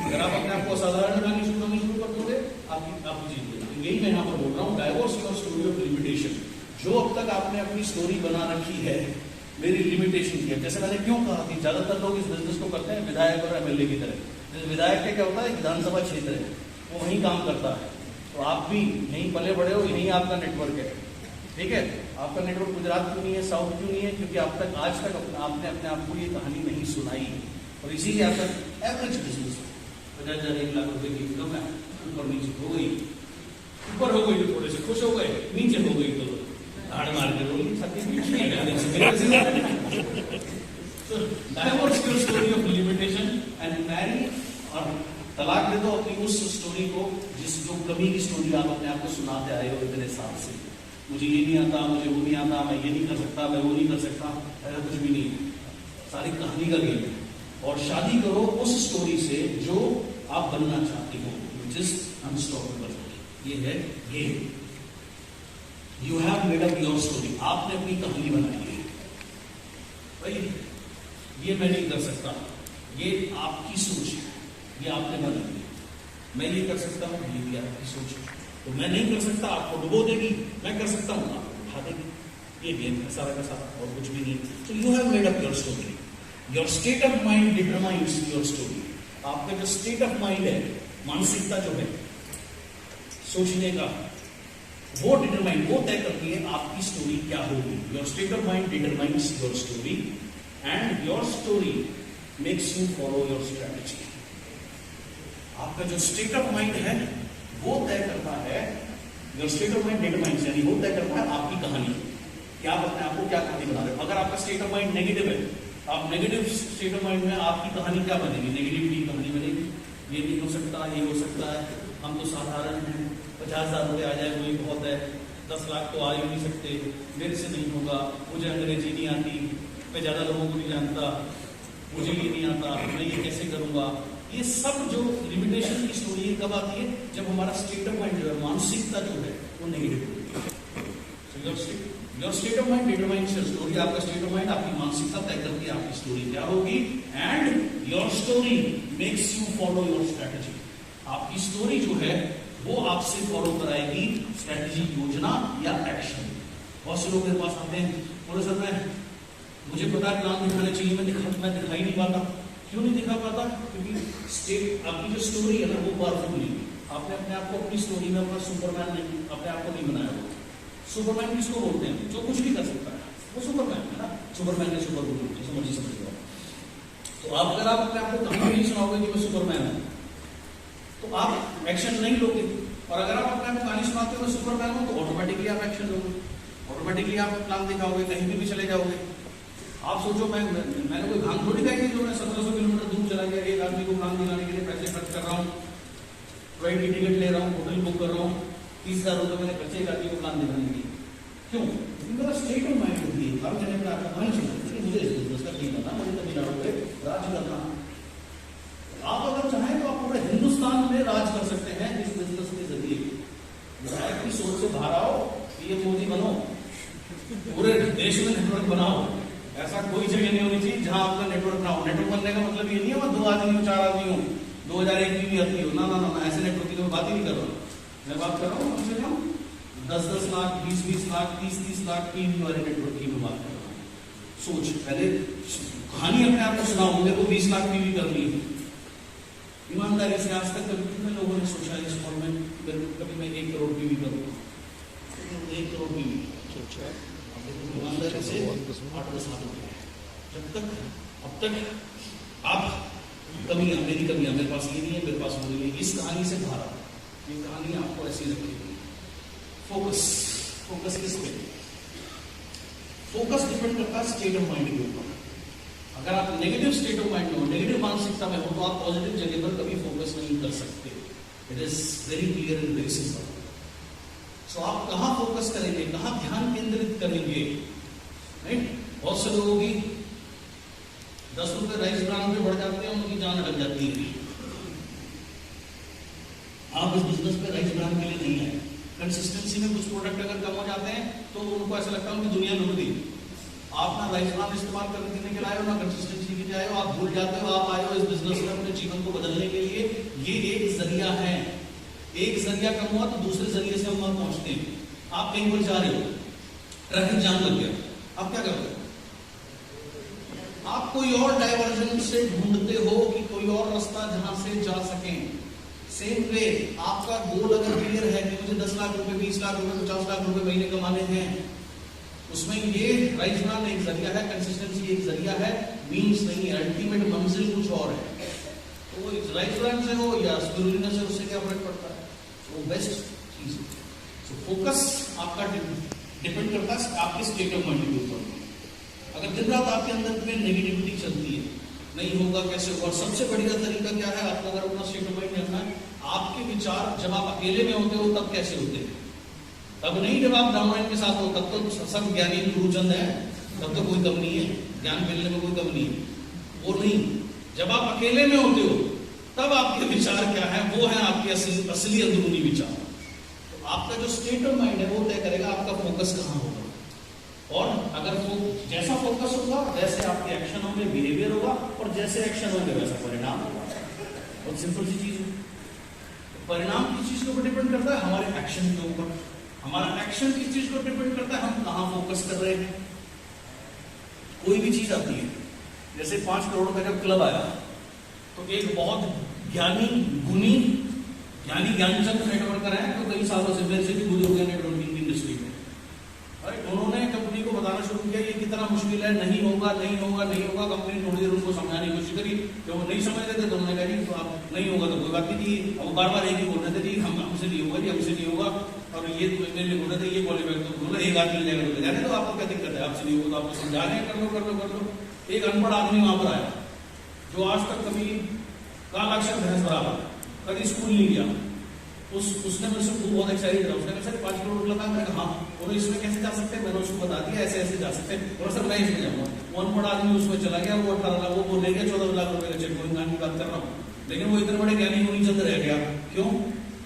अगर आप अपने आप को असाधारण कहानी सुनानी शुरू कर दोगे, आपकी जीत। यही मैं यहाँ पर बोल रहा हूँ, divorce your story of limitation. जो अब तक आपने अपनी स्टोरी बना रखी है मेरी लिमिटेशन की है। जैसे मैंने क्यों कहा कि ज्यादातर लोग इस बिजनेस को करते हैं विधायक और MLA की तरह। जैसे विधायक के क्या होता है, विधानसभा क्षेत्र है, वो वहीं काम करता है। तो आप भी यहीं पले बड़े हो, यहीं आपका नेटवर्क है, ठीक है। आपका नेटवर्क गुजरात क्यों नहीं है, साउथ क्यों नहीं है? क्योंकि आप तक आज तक आपने अपने आप को ये कहानी नहीं सुनाई, और इसीलिए आप तक एवरेज बिजनेस 50,000-1 लाख रुपए की इनकम है, ऊपर नीचे हो गई, ऊपर हो गई तो थोड़े से खुश हो गए, नीचे हो गई तो हाड़ मार के रोली story of limitation and marry, और तलाक दे दो अपनी उस स्टोरी को जो कमी की स्टोरी आप अपने आप को सुनाते आए हो इतने साल से। मुझे ये नहीं आता, मुझे वो नहीं आता, मैं ये नहीं कर सकता, मैं वो नहीं कर सकता, ऐसा कुछ भी नहीं है। सारी कहानी का गेम है। और शादी करो उस स्टोरी से जो आप बनना चाहते हो, विच इज अनस्टॉपेबल। ये है game. You have made up your story. आपने अपनी कहानी बनाई है भाई, ये मैं नहीं कर सकता, ये आपकी सोच है, ये आपने बनाई है। मैं ये कर सकता हूँ, ये भी आपकी सोच है। तो मैं नहीं कर सकता, आपको डुबो देगी, मैं कर सकता हूँ, आपको उठा देगी। ये गेम है सारा का सारा, और कुछ भी नहीं। तो you have made up your story. Your state of mind determines your story. आपका जो स्टेट ऑफ माइंड है, मानसिकता जो है सोचने का, वो डिटरमाइन, वो तय करती है आपकी स्टोरी क्या होगी। Your state of mind determines your story and your story makes you follow your strategy. आपका जो स्टेट ऑफ माइंड है वो तय करता है your state of mind determines, यानी वो तय करता है आपकी कहानी, क्या अपने आपको क्या कहानी बना रहे हो। अगर आपका स्टेट ऑफ माइंड नेगेटिव है, आप नेगेटिव स्टेट ऑफ माइंड में आपकी कहानी क्या बनेगी, नेगेटिविटी कहानी बनेगी, ये नहीं हो सकता, ये हो सकता है, हम तो साधारण हैं, 50,000 रुपये आ जाए वही बहुत है, 10 लाख तो आ ही नहीं सकते, मेरे से नहीं होगा, मुझे अंग्रेजी नहीं आती, मैं ज़्यादा लोगों को नहीं जानता, मुझे ये नहीं आता, मैं ये कैसे करूँगा। ये सब जो लिमिटेशन की स्टोरी कब आती है, जब हमारा स्टेट ऑफ माइंड जो है, मानसिकता जो है वो नेगेटिव होती है। Your state of mind determines your story, आपका स्टेट ऑफ माइंड आपकी मानसिकता तय करती है आपकी स्टोरी क्या होगी। And your story makes you follow your strategy, आपकी स्टोरी जो है वो आपसे फॉलो कराएगी स्ट्रैटेजी, योजना या एक्शन। बहुत से लोग मेरे पास आते हैं, बोले सर मैं मुझे पता है प्लान दिखाना चाहिए, मैं दिखाई नहीं पाता। क्यों नहीं दिखा पाता? क्योंकि स्टेट आपकी जो स्टोरी है ना वो पावरफुल नहीं, आपने अपने आप को अपनी स्टोरी में अपना सुपरमैन नहीं, अपने आप को नहीं बनाया हो। सुपरमैन किसको बोलते हैं? जो कुछ भी कर सकता है वो सुपरमैन है ना, सुपरमैन के सुपर गुरु, जैसे मर्जी समझ लो। तो आप अगर आप अपने आप को कहीं नहीं सुनाओगे कि मैं सुपरमैन हूं, तो आप एक्शन नहीं लोगे। और अगर आप अपने आप को कहानी सुनाते हो मैं सुपरमैन हूं, तो ऑटोमेटिकली आप एक्शन लोगे, ऑटोमेटिकली आप प्लान दिखाओगे, कहीं भी चले जाओगे। आप सोचो मैंने कोई भांग थोड़ी खाई थी जो मैं 1700 किलोमीटर दूर चला गया, एक आदमी को भांग दिलाने के लिए पैसे खर्च कर रहा हूँ, ट्रेन की टिकट ले रहा हूँ, होटल बुक कर रहा हूँ, 30,000 रुपये मैंने खर्चे एक आदमी को प्लान दिलाने के लिए। क्यों? क्योंकि मेरा स्टेट ऑफ माइंड होती है, अब मैंने अपना कहानी सुना, मुझे इस बिजनेस का नहीं पता, मुझे तमिलनाडु पे राज करना। आप अगर चाहें तो आप पूरे हिंदुस्तान में राज कर सकते हैं इस बिजनेस के जरिए। विधायक की सोच से बाहर आओ, ये मोदी बनो, पूरे देश में नेटवर्क बनाओ। ऐसा कोई जगह नहीं होनी चाहिए जहां आपका नेटवर्क ना हो। नेटवर्क बनने का मतलब ये नहीं है मैं 2 आदमी हूँ, 4 आदमी हूँ, 2001 की भी आती हो, ना ना ना, ऐसे नेटवर्क की तो मैं बात ही नहीं कर रहा हूँ। मैं बात कर रहा हूँ कम से कम 10-10 लाख, 20-20 लाख, 30-30 लाख टीवी वाले नेटवर्क की मैं बात कर रहा हूँ। सोच, पहले कहानी अपने आप को सुनाओ, मेरे को 20 लाख टीवी करनी है। ईमानदारी से आज तक कभी कितने लोगों ने सोचा इस फॉर्म में कभी मैं 1 करोड़ टीवी करूँगा, 1 करोड़ टीवी सोचा, ईमानदारी से 8-10 लाख रुपये। जब तक अब तक आप कमियां, मेरी कमियां, मेरे पास ये नहीं है, मेरे पास वो नहीं है, इस कहानी से बाहर आओ। ये कहानी आपको ऐसी रखेगी। फोकस किस पे? फोकस डिपेंड करता है स्टेट ऑफ माइंड के ऊपर। अगर आप नेगेटिव स्टेट ऑफ माइंड में हो, नेगेटिव मानसिकता में हो, तो आप पॉजिटिव जगह पर कभी फोकस नहीं कर सकते। It is very clear and very simple. So आप कहाँ फोकस करेंगे, कहाँ ध्यान केंद्रित करेंगे? राइट, बहुत से लोगों की 10 रुपए राइस ब्रांड पे बढ़ जाते हैं, उनकी जान अटक जाती है। आप इस बिजनेस पे राइस ब्रांड के लिए नहीं है। कंसिस्टेंसी में कुछ प्रोडक्ट अगर कम हो जाते हैं तो उनको ऐसा लगता है उनकी दुनिया लुट गई। आप ना राइस ब्रांड इस्तेमाल करने के लिए आए हो, ना कंसिस्टेंसी के लिए आए हो, आप भूल जाते हो आप आए हो इस बिजनेस में अपने जीवन को बदलने के लिए। ये एक जरिया है, एक जरिया कम हुआ तो दूसरे जरिए से हम वहां पहुंचते हैं। आप कहीं पर जा रहे हो, ट्रैफिक जाम लग गया, आप क्या करोगे? आप कोई और डाइवर्जन से ढूंढते हो कि कोई और रास्ता जहां से जा सकें। सेम वे आपका गोल अगर क्लियर है कि मुझे 10 लाख रुपए, 20 लाख रुपए, 50 लाख रुपए महीने कमाने हैं, उसमें ये राइस ब्रांड एक जरिया है, कंसिस्टेंसी एक जरिया है, मीन्स नहीं है। अल्टीमेट मंजिल कुछ और है। तो राइस ब्रांड से हो या स्पिरुलिना से, उससे क्या फर्क पड़ता है? वो बेस्ट चीज है। तो फोकस आपका डिपेंड करता है आपके स्टेट ऑफ माइंड के ऊपर। अगर दिन रात आपके अंदर में नेगेटिविटी चलती है, नहीं होगा कैसे होगा? सबसे बढ़िया तरीका क्या है आपको अगर अपना स्टेट ऑफ माइंड रखना है? आपके विचार जब आप अकेले में होते हो तब कैसे होते हैं? तब नहीं जब आप डाउनलाइन के साथ हो, तब तो सब ज्ञानी गुरुचंद है, तब तो कोई कम नहीं है, ज्ञान मिलने में कोई कम नहीं है। वो नहीं, जब आप अकेले में होते हो तब आपके विचार क्या है? वो है आपके असली अंदरूनी विचार। तो आपका जो स्टेट ऑफ माइंड है वो तय करेगा आपका फोकस कहाँ होगा। और अगर वो जैसा फोकस होगा वैसे आपके एक्शन होंगे, बिहेवियर होगा, और जैसे एक्शन होंगे वैसा परिणाम होगा। बहुत सिंपल सी चीज है। परिणाम किस चीज के ऊपर डिपेंड करता है? हमारे एक्शन के ऊपर। हमारा एक्शन किस चीज पर डिपेंड करता है? हम कहाँ फोकस कर रहे हैं। कोई भी चीज आती है, जैसे 5 करोड़ का जब क्लब आया तो एक बहुत ज्ञानी गुनी ज्ञानचंद नेटवर्कर है, तो कई सालों से मेरे से भी गुजर गया नेटवर्किंग इंडस्ट्री में। उन्होंने कंपनी को बताना शुरू किया ये कितना मुश्किल है, नहीं होगा नहीं होगा नहीं होगा। कंपनी थोड़ी देर उनको समझाने की कोशिश करी, जब वो नहीं समझ रहे थे तो उन्होंने कहा जी तो आप नहीं होगा तो कोई बात नहीं थी। अब बार बार एक ही बोल रहे थे जी हमसे नहीं होगा जी, हमसे नहीं होगा। और ये मेरे बोले थे ये क्वालिफाई, तो बोला एक आदमी मिल जाएगा, जाने तो आपको क्या दिक्कत है, आपसे नहीं हो तो आपको समझा रहे हैं, कर लो। एक अनपढ़ आदमी वहां पर आया जो आज तक कभी कालाक्षर भैंस बराबर, कभी स्कूल नहीं गया, उसने मेरे से बहुत एक्साइटेड था, उसने कहा सर 5 करोड़ लगा, मैंने कहा हाँ, और इसमें कैसे जा सकते हैं, मैंने उसको बता दिया ऐसे ऐसे जा सकते हैं, और सर मैं इसमें जाऊंगा। वो अनपढ़ आदमी उसमें चला गया, वो 18 लाख वो ले गया, 14 लाख रुपए का चेक की बात कर रहा हूँ, लेकिन वो इतने बड़े ज्ञानी होनी चंद रह गया, क्यों?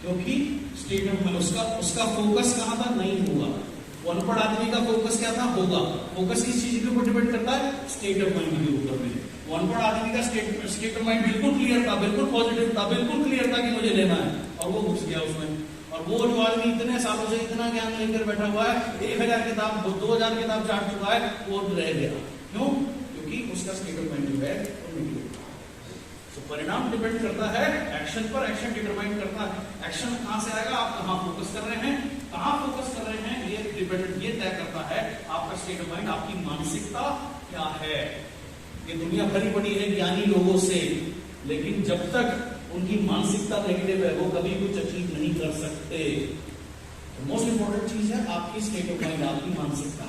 क्योंकि स्टेटमेंट में उसका फोकस कहाँ था, नहीं होगा। वो अनपढ़ आदमी का फोकस क्या था, होगा। फोकस किस चीज के ऊपर डिपेंड करता है, स्टेट ऑफ माइंड के ऊपर में। वो अनपढ़ आदमी का स्टेट ऑफ माइंड बिल्कुल क्लियर था, बिल्कुल पॉजिटिव था, बिल्कुल क्लियर था कि मुझे लेना है, और वो घुस गया उसमें। और वो जो आदमी इतने सालों से इतना ज्ञान लेकर बैठा हुआ है, 1000 किताब 2000 किताब चाट चुका है, वो रह गया। क्यों? क्योंकि उसका स्टेट ऑफ माइंड जो है तो परिणाम डिपेंड करता है एक्शन पर, एक्शन डिटरमाइन करता है। एक्शन कहां से आएगा, आप कहां फोकस कर रहे हैं, कहां फोकस कर रहे हैं, ये डिपेंडेंट, ये तय करता है आपका स्टेट ऑफ माइंड, आपकी मानसिकता क्या है। ये दुनिया भरी पड़ी है ज्ञानी लोगों से, लेकिन जब तक उनकी मानसिकता नेगेटिव है वो कभी कुछ अचीव नहीं कर सकते। मोस्ट इंपॉर्टेंट चीज है आपकी स्टेट ऑफ माइंड, आपकी मानसिकता।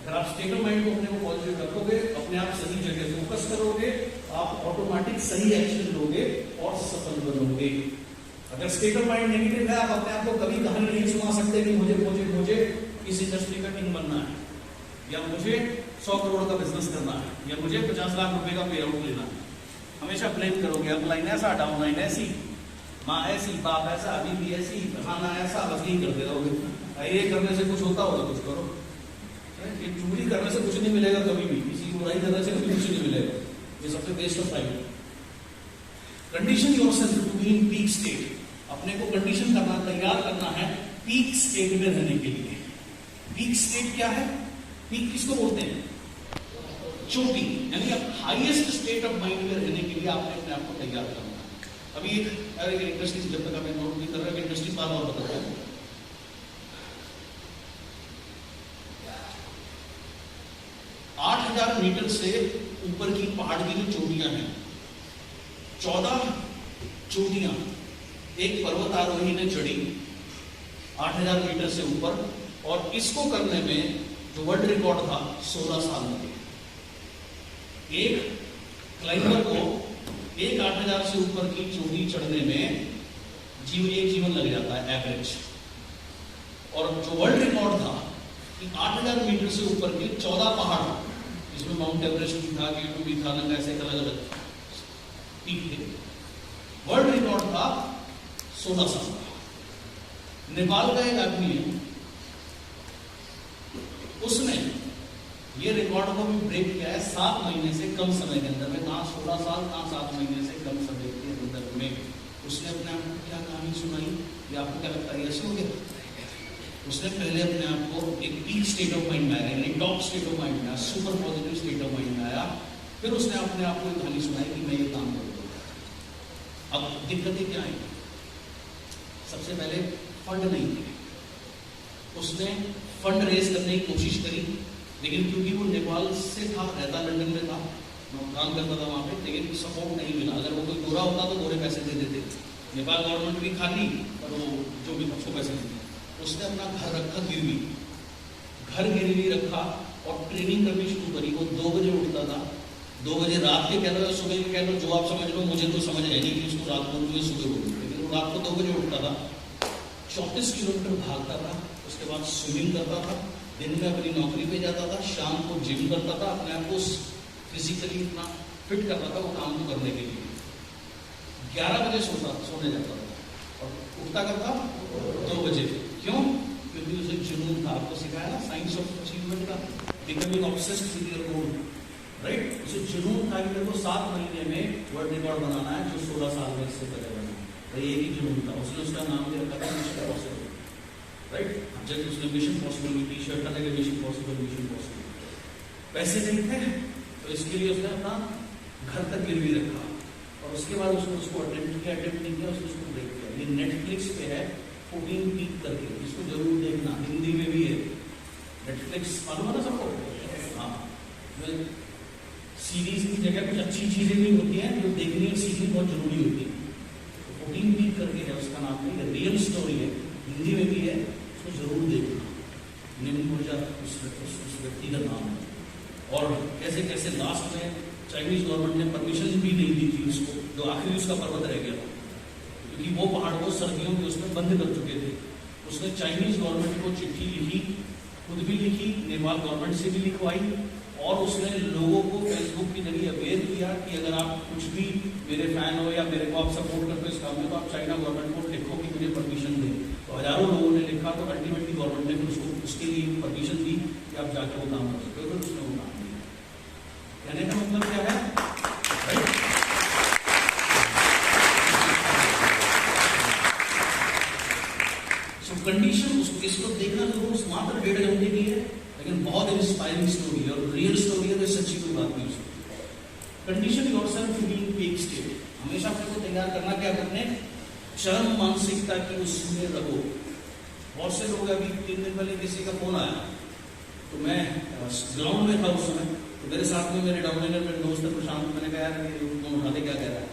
अगर आप स्टेट ऑफ माइंड को अपने को पॉजिटिव रखोगे, अपने आप सही जगह फोकस करोगे, आप ऑटोमेटिक सही एक्शन लोगे और सफल बनोगे। अगर स्टेट ऑफ माइंड नेगेटिव है, आप अपने आप को कभी कहानी नहीं सुना सकते कि मुझे इस इंडस्ट्री का किंग बनना है, या मुझे 100 करोड़ का बिजनेस करना है, या मुझे 50 लाख रुपए का पे आउट लेना है। हमेशा ब्लेम करोगे, अब लाइन ऐसा, डाउन लाइन ऐसी, माँ ऐसी, बाप ऐसा, बीवी ऐसी, खाना ऐसा, बस यही करते रहोगे। ये करने से कुछ होता होगा, कुछ करो। ये चुगली करने से कुछ नहीं मिलेगा कभी भी, किसी की बुराई करने से कभी कुछ नहीं मिलेगा, ये सबसे best of time. Condition yourself to be in peak state, अपने को कंडीशन करना, तैयार करना है पीक स्टेट में रहने के लिए। पीक स्टेट क्या है? पीक किसको बोलते हैं? चोटी, यानी आप हाईएस्ट स्टेट ऑफ माइंड में रहने के लिए आपने अपने आप को तैयार करना है। अभी एक इंडस्ट्री, जब तक हमें नोट नहीं कर रहा, इंडस्ट्री बार बार बताता है, 8000 मीटर से ऊपर की पहाड़ की जो चोटियां हैं, 14 चोटियां एक पर्वतारोही ने चढ़ी 8000 मीटर से ऊपर, और इसको करने में जो वर्ल्ड रिकॉर्ड था 16 साल लगे। एक क्लाइंबर को एक 8000 से ऊपर की चोटी चढ़ने में एक जीवन लग जाता है एवरेज, और जो वर्ल्ड रिकॉर्ड था कि 8000 मीटर से ऊपर के 14 पहाड़, इसमें माउंट एवरेस्ट भी था, K2 भी था, ऐसे अलग अलग पीक थे, वर्ल्ड रिकॉर्ड था 16 साल का। नेपाल का एक आदमी है, उसने ये रिकॉर्ड को भी ब्रेक किया है 7 महीने से कम समय के अंदर में, कहां 16 साल, कहां 7 महीने से कम समय के अंदर में। उसने अपने आप को क्या कहानी सुनाई, ये आपको क्या लगता है ऐसे हो गया? उसने पहले अपने आप को एक पीक स्टेट ऑफ माइंड में आया, यानी टॉप स्टेट ऑफ माइंड में आया, super positive state of mind में आया, फिर उसने अपने आप को एक कहानी सुनाई कि मैं ये काम करूंगा। अब दिक्कतें क्या आई? सबसे पहले फंड नहीं थे, उसने फंड रेज करने की कोशिश करी, लेकिन क्योंकि वो नेपाल से था, रहता लंदन में था, काम करता था वहां पे, लेकिन सपोर्ट नहीं मिला। अगर वो कोई गोरा होता तो गोरे पैसे दे देते, नेपाल गवर्नमेंट भी खाली, और वो जो भी उसको पैसे देते। उसने अपना घर रखा गिरवी, घर गिरवी रखा और ट्रेनिंग करनी शुरू करी। वो 2 बजे उठता था, 2 बजे रात के कह लो, सुबह के कह लो, जो आप समझ लो, मुझे तो समझ है नहीं कि उसको रात को मुझे सुबह बोलूँ, लेकिन वो रात को 2 बजे उठता था, 34 किलोमीटर भागता था, उसके बाद स्विमिंग करता था, दिन में अपनी नौकरी पे जाता था, शाम को जिम करता था, अपने आप को फिजिकली इतना फिट करता था वो काम को करने के लिए। 11 बजे सोने जाता था और उठता करता 2 बजे। क्यों? क्योंकि उसे जुनून था। आपको सिखाया ना साइंस ऑफ अचीवमेंट का, becoming obsessed with your goal, right? उसे जुनून था कि मेरे को 7 महीने में वर्ल्ड रिकॉर्ड बनाना है, जो 16 साल में इससे पहले बना। तो ये ही जुनून था। उसने उसका नाम भी रखा था मिशन पॉसिबल, राइट? जब उसने मिशन पॉसिबल की टी शर्ट लगे, मिशन पॉसिबल, मिशन पॉसिबल। पैसे नहीं थे तो इसके लिए उसने अपना घर तक गिरवी रखा, और उसके बाद उसने उसको अटेम्प्ट नहीं किया, उसने उसको ब्रेक किया। ये नेटफ्लिक्स पे है 14 पीक करके, इसको जरूर देखना, हिंदी में भी है। नेटफ्लिक्स मालूम है ना सबको? हाँ, सीरीज की जगह कुछ अच्छी चीजें भी होती हैं जो देखनी और सीखनी बहुत जरूरी होती है। 14 पीक करके है उसका नाम, नहीं रियल स्टोरी है। हिंदी में भी है, उसको जरूर देखना। निम्न ऊर्जा उस व्यक्ति का नाम है। और कैसे कैसे लास्ट में चाइनीज गवर्नमेंट ने परमिशन भी नहीं दी थी उसको, जो आखिरी उसका पर्वत रह गया, क्योंकि वो पहाड़ को सर्दियों में उसमें बंद कर चुके थे। उसने चाइनीज गवर्नमेंट को चिट्ठी लिखी, खुद भी लिखी, नेपाल गवर्नमेंट से भी लिखवाई, और उसने लोगों को फेसबुक के जरिए अवेयर किया कि अगर आप कुछ भी मेरे फैन हो या मेरे को आप सपोर्ट करते हो इस काम में, तो आप चाइना गवर्नमेंट को लिखो कि मुझे परमिशन दें। तो हजारों लोगों ने लिखा, तो अल्टीमेटली गवर्नमेंट ने उसको उसके लिए परमिशन दी कि आप जाकर वो काम कर सकते हो। फिर उसने वो काम किया। कहने का मतलब क्या है? कंडीशन इसको देखना जरूर, मात्र 1.5 घंटे की है, लेकिन बहुत इंस्पायरिंग स्टोरी है और रियल स्टोरी है, तो सच्ची कोई बात नहीं उसकी। Condition yourself to be in peak state. हमेशा अपने को तैयार करना क्या करने, चरम मानसिकता की उसमें रहो। बहुत से लोग, अभी 3 दिन पहले किसी का फोन आया, तो मैं ग्राउंड में था उस समय, तो मेरे साथ में मेरे डाउनलाइनर मेरे दोस्त है प्रशांत, मैंने कहा यार फोन उठाते क्या कह रहा है,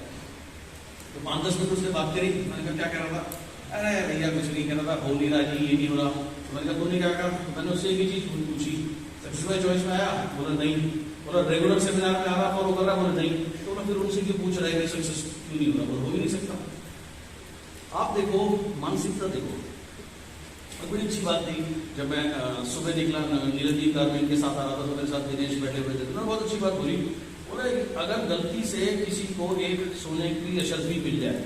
तो 5-10 मिनट उसने बात करी। मैंने कहा क्या कह रहा था? अरे भैया कुछ नहीं कह रहा था, हो नहीं रहा जी, ये नहीं हो रहा। तो मैंने कहा तूने क्या कहा? मैंने उससे एक ही चीज पूछी, सक्सेस चॉइस में आया? बोला नहीं। बोला रेगुलर सेमिनार में आ रहा, फॉलो कर रहा? बोला नहीं। तो मैं फिर उनसे क्यों पूछ रहा है कि सक्सेस क्यों नहीं हो रहा? बोला हो ही नहीं सकता। आप देखो, मानसिकता देखो। और बड़ी अच्छी बात थी, जब मैं सुबह निकला, नीलजी कार्मिक के साथ आ रहा था, तो मेरे साथ दिनेश बैठे हुए थे, तो बहुत अच्छी बात बोली। बोले अगर गलती से किसी को एक सोने की अशर्फी मिल जाए,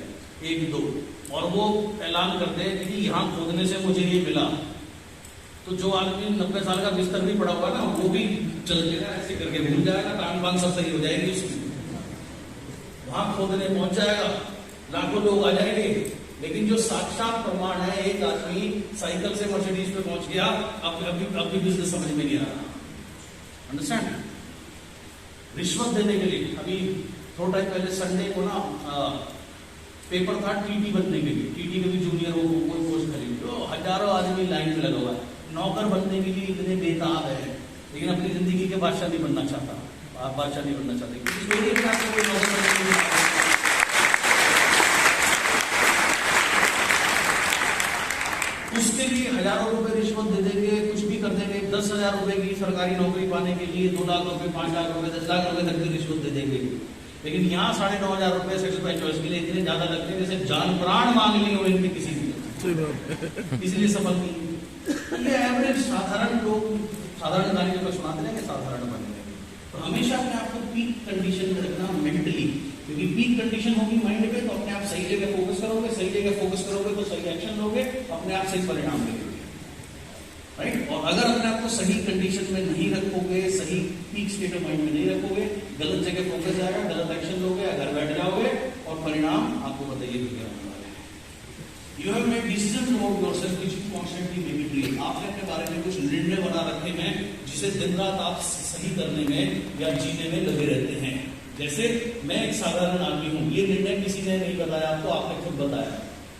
1-2, और वो ऐलान कर दे कि यहाँ खोदने से मुझे ये मिला, तो जो आदमी 90 साल का बिस्तर भी पड़ा हुआ ना, वो भी चल के ऐसे करके भूल जाएगा, टांग बांग सब सही हो जाएगी उसकी, वहां खोदने पहुंच जाएगा, लाखों लोग आ जाएंगे। लेकिन जो साक्षात प्रमाण है, एक आदमी साइकिल से मर्सिडीज पे पहुंच गया, अब भी बिजनेस समझ में नहीं आ रहा। अंडरस्टैंड? रिश्वत देने के लिए, अभी थोड़ा टाइम पहले संडे को ना पेपर था टीटी बनने के लिए, टीटी के भी जूनियर वो कोई पोस्ट खरीद, तो हजारों आदमी लाइन में लगा हुआ है। नौकर बनने के लिए इतने बेताब है, लेकिन अपनी जिंदगी के बादशाह नहीं बनना चाहता। आप बादशाह नहीं बनना चाहते, उसके लिए हजारों रुपए रिश्वत दे देंगे, कुछ भी कर देंगे। 10,000 रुपए की सरकारी नौकरी पाने के लिए 2 लाख रुपए, 5 लाख रुपए, 10 लाख रुपए तक की रिश्वत दे देंगे। लेकिन यहाँ 9,500 रुपए सेक्स चॉइस के लिए इतने ज्यादा लगते हैं जैसे जान प्राण मांग ली हो इनके किसी ने, इसलिए सफल नहीं। ये एवरेज साधारण लोग साधारण कहानी जो सुनाते हैं कि साधारण बने। तो हमेशा अपने आप को पीक कंडीशन में रखना मेंटली, क्योंकि पीक कंडीशन होगी माइंड पे, तो अपने आप सही जगह फोकस करोगे, सही जगह फोकस करोगे तो सही एक्शन लोगे, अपने आप सही परिणाम मिलेंगे। राइट? और अगर अपने आप को सही कंडीशन में नहीं रखोगे, सही पीक स्टेट ऑफ माइंड में नहीं रखोगे, गलत जगह फोकस जाएगा, गलत एक्शन लोगे, घर बैठ जाओगे, और परिणाम आपको बताइए क्या होने वाला है। You have made decisions about yourself which you constantly make it real. आपने अपने बारे में कुछ निर्णय बना रखे हैं जिसे दिन रात आप सही करने में या जीने में लगे रहते हैं। जैसे मैं एक साधारण आदमी हूं, ये निर्णय किसी ने नहीं बताया आपको, आपने खुद बताया,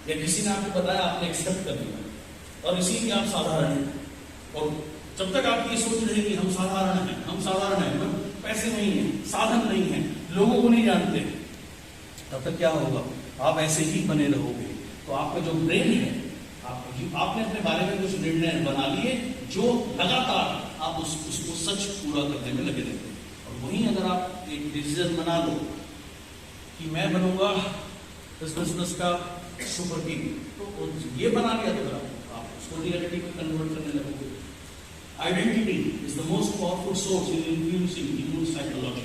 या किसी ने आपको बताया, आपने एक्सेप्ट कर लिया, और इसीलिए आप साधारण हैं। और जब तक आपकी सोच रहेगी हम साधारण हैं, हम साधारण हैं, पैसे नहीं है, साधन नहीं है, लोगों को नहीं जानते, तब तक क्या होगा? आप ऐसे ही बने रहोगे। तो आपका जो ब्रेन है, आपने अपने बारे में कुछ निर्णय बना लिए जो लगातार आप उसको सच पूरा करने में लगे रहते हैं। और वहीं अगर आप एक डिसीजन बना लो कि मैं बनूंगा इस बिजनेस का सुपर किंग, तो ये बना लिया तो आप उसको रियलिटी में कन्वर्ट करने लगोगे। Identity is the most powerful source in influencing human psychology.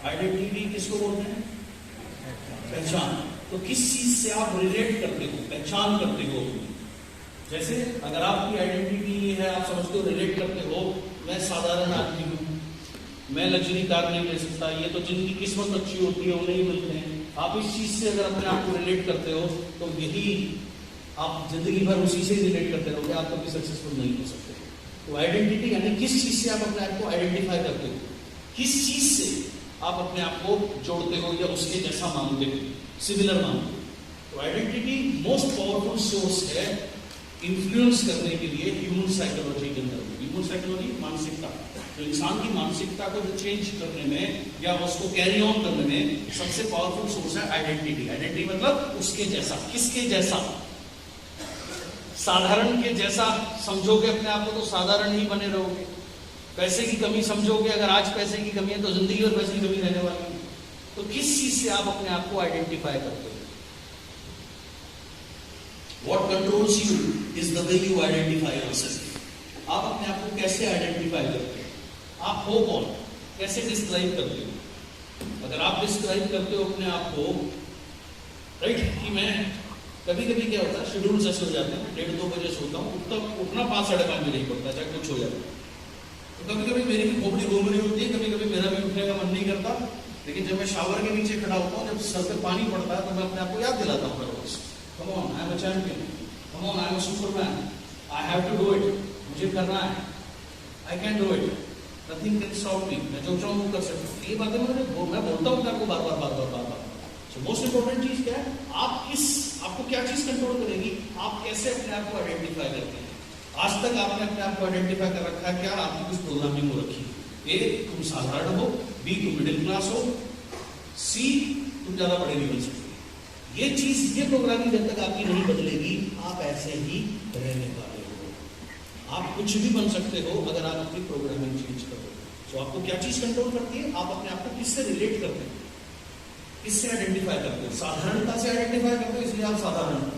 Identity किसको बोलते हैं? पहचान। तो किस चीज से आप रिलेट करते हो, पहचान करते हो। जैसे अगर आपकी आइडेंटिटी है, आप समझते हो, रिलेट करते हो, मैं साधारण आदमी हूं, मैं लग्जरी कार नहीं ले सकता, ये तो जिनकी किस्मत अच्छी होती है उन्हें ही मिलते हैं। आप इस चीज से अगर अपने आप को रिलेट करते हो, तो यही आप जिंदगी भर उसी से रिलेट करते रहोगे, आप कभी सक्सेसफुल नहीं हो सकते। तो आइडेंटिटी यानी किस चीज से आप अपने आप को आइडेंटिफाई करते हो, किस चीज से आप अपने आप को जोड़ते हो या उसके जैसा मानते हो, सिमिलर मानते हो। तो आइडेंटिटी मोस्ट पावरफुल सोर्स है इन्फ्लुएंस करने के लिए ह्यूमन साइकोलॉजी के अंदर। ह्यूमन साइकोलॉजी मानसिकता, तो इंसान की मानसिकता को चेंज करने में या उसको कैरी ऑन करने में सबसे पावरफुल सोर्स है आइडेंटिटी। आइडेंटिटी मतलब उसके जैसा, किसके जैसा? साधारण के जैसा समझोगे अपने आप को तो साधारण ही बने रहोगे। पैसे की कमी समझोगे, अगर आज पैसे की कमी है तो जिंदगी और पैसे की कमी रहने वाली है। तो किस चीज से आप अपने आप को आइडेंटिफाई करते हो? What controls you is the way you identify yourself. आप अपने आप को कैसे आइडेंटिफाई करते हो? आप हो कौन, कैसे डिस्क्राइब करते हो? अगर आप डिस्क्राइब करते हो अपने आप को, राइट, कि मैं कभी कभी क्या होता है, शेड्यूल ऐसे हो जाते हैं, 1:30-2 बजे सोता हूँ, उठना 5-5:30 बजे ही पड़ता है, चाहे कुछ हो जाए। तो कभी कभी मेरी भी खोपड़ी घूम रही होती है, कभी कभी मेरा भी उठने का मन नहीं करता, लेकिन जब मैं शावर के नीचे खड़ा होता हूँ, जब सर पे पानी पड़ता है, तो मैं अपने आप को याद दिलाता हूँ रोज, come on, I am a champion, come on, I am a superman, I have to do it, मुझे करना है, I can do it, nothing can stop me, मैं जो चाहूँ वो कर सकता हूँ। ये बातें मैं बोलता हूँ आपको बार बार। सो मोस्ट इंपॉर्टेंट चीज क्या है, आपको क्या चीज कंट्रोल करेगी, आप कैसे अपने आप को आइडेंटिफाई करते हैं। आज तक आपने अपने आप को आइडेंटिफाई कर रखा है क्या? आपकी कुछ प्रोग्रामिंग हो रखी है। ए, तुम साधारण हो, बी, तुम मिडिल क्लास हो, सी, तुम ज्यादा बड़े नहीं बन सकते। ये चीज, ये प्रोग्रामिंग जब तक आपकी नहीं बदलेगी, आप ऐसे ही रहने वाले हो। आप कुछ भी बन सकते हो अगर आप अपनी प्रोग्रामिंग चेंज करो। तो आपको क्या चीज कंट्रोल करती है? आप अपने आप को किससे रिलेट करते हैं, किससे आइडेंटिफाई करते हो? साधारणता से आइडेंटिफाई करते हो, इसलिए आप साधारण हो।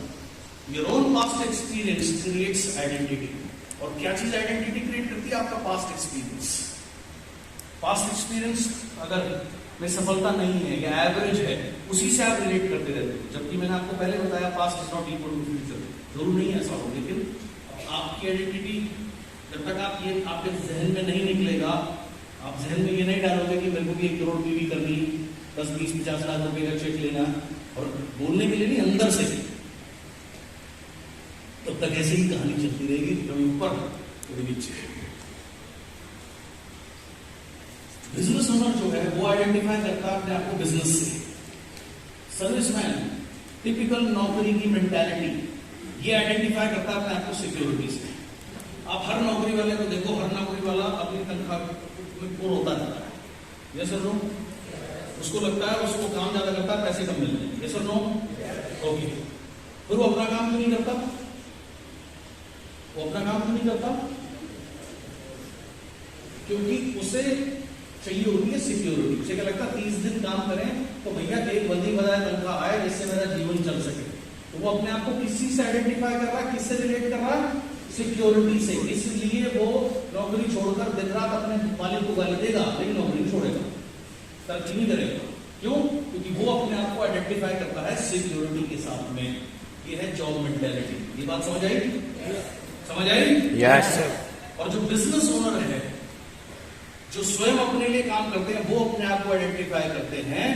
Your own past experience creates identity. और क्या चीज आइडेंटिटी क्रिएट करती है? आपका पास्ट एक्सपीरियंस। पास्ट एक्सपीरियंस अगर में सफलता नहीं है या एवरेज है, उसी से आप रिलेट करते रहते हो। जबकि मैंने आपको पहले बताया past is not equal to future, जरूर नहीं है ऐसा हो, लेकिन आपकी आइडेंटिटी जब तक आप ये आपके जहन में नहीं निकलेगा, आप जहन में ये नहीं डालोगे कि मेरे को भी 1 करोड़ की भी करनी, 10, 20, 50 लाख रुपए का चेक लेना, और बोलने के लिए नहीं, अंदर से, तब तक ऐसे ही कहानी चलती रहेगी, कभी ऊपर कभी नीचे। बिजनेस ओनर जो है वो आइडेंटिफाई करता है अपने आपको बिजनेस से। सर्विसमैन, टिपिकल नौकरी की मेंटालिटी, ये आइडेंटिफाई करता है अपने आपको सिक्योरिटी से। आप हर नौकरी वाले को देखो, हर नौकरी वाला अपनी तनख्वाह में पूरा होता रहता है। यस और नो? उसको लगता है उसको काम ज्यादा करता है, पैसे कम मिल रहे हैं। यस और नो? ओके, फिर वो अपना काम क्यों नहीं करता? वो अपना काम क्यों नहीं करता? क्योंकि उसे चाहिए होती है सिक्योरिटी। उसे क्या लगता है 30 दिन काम करें तो भैया एक बंदी बजाय तनख्वाह आए जिससे मेरा जीवन चल सके। तो वो अपने आप को किस चीज से आइडेंटिफाई कर रहा है, किससे रिलेट कर रहा है? सिक्योरिटी से। इसलिए वो नौकरी छोड़कर दिन रात अपने मालिक को गाली देगा, लेकिन नौकरी छोड़ेगा, तरक्की नहीं करेगा। क्यों? क्योंकि वो अपने आप को आइडेंटिफाई करता है सिक्योरिटी के साथ में। ये है जॉब मेंटालिटी। ये बात समझ आई? समझ आई? Yes sir. और जो बिजनेस ओनर है, जो स्वयं अपने लिए काम करते हैं, वो अपने आप को आइडेंटिफाई करते हैं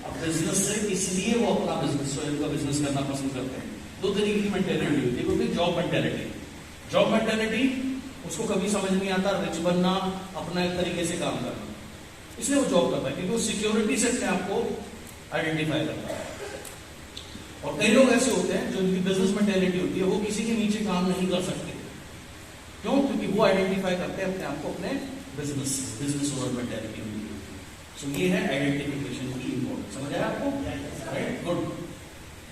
अब बिजनेस से, इसलिए वो अपना बिजनेस, स्वयं का बिजनेस करना पसंद करते हैं। 2 तरीके की मेंटालिटी होती है, होती है जॉब मेंटालिटी। जॉब मेंटालिटी उसको कभी समझ नहीं आता रिच बनना, अपना एक तरीके से काम करना, इसलिए वो जॉब करता है क्योंकि वो सिक्योरिटी से अपने आप को आइडेंटिफाई करता है। और कई लोग ऐसे होते हैं जो उनकी बिजनेस मेंटालिटी होती है, वो किसी के नीचे काम नहीं कर सकते। क्यों? क्योंकि वो आइडेंटिफाई करते हैं अपने आप को अपने बिजनेस ओनर मेंटालिटी होती है। सो ये है आइडेंटिफिकेशन की इंपॉर्टेंस। समझ आया आपको? Right, good.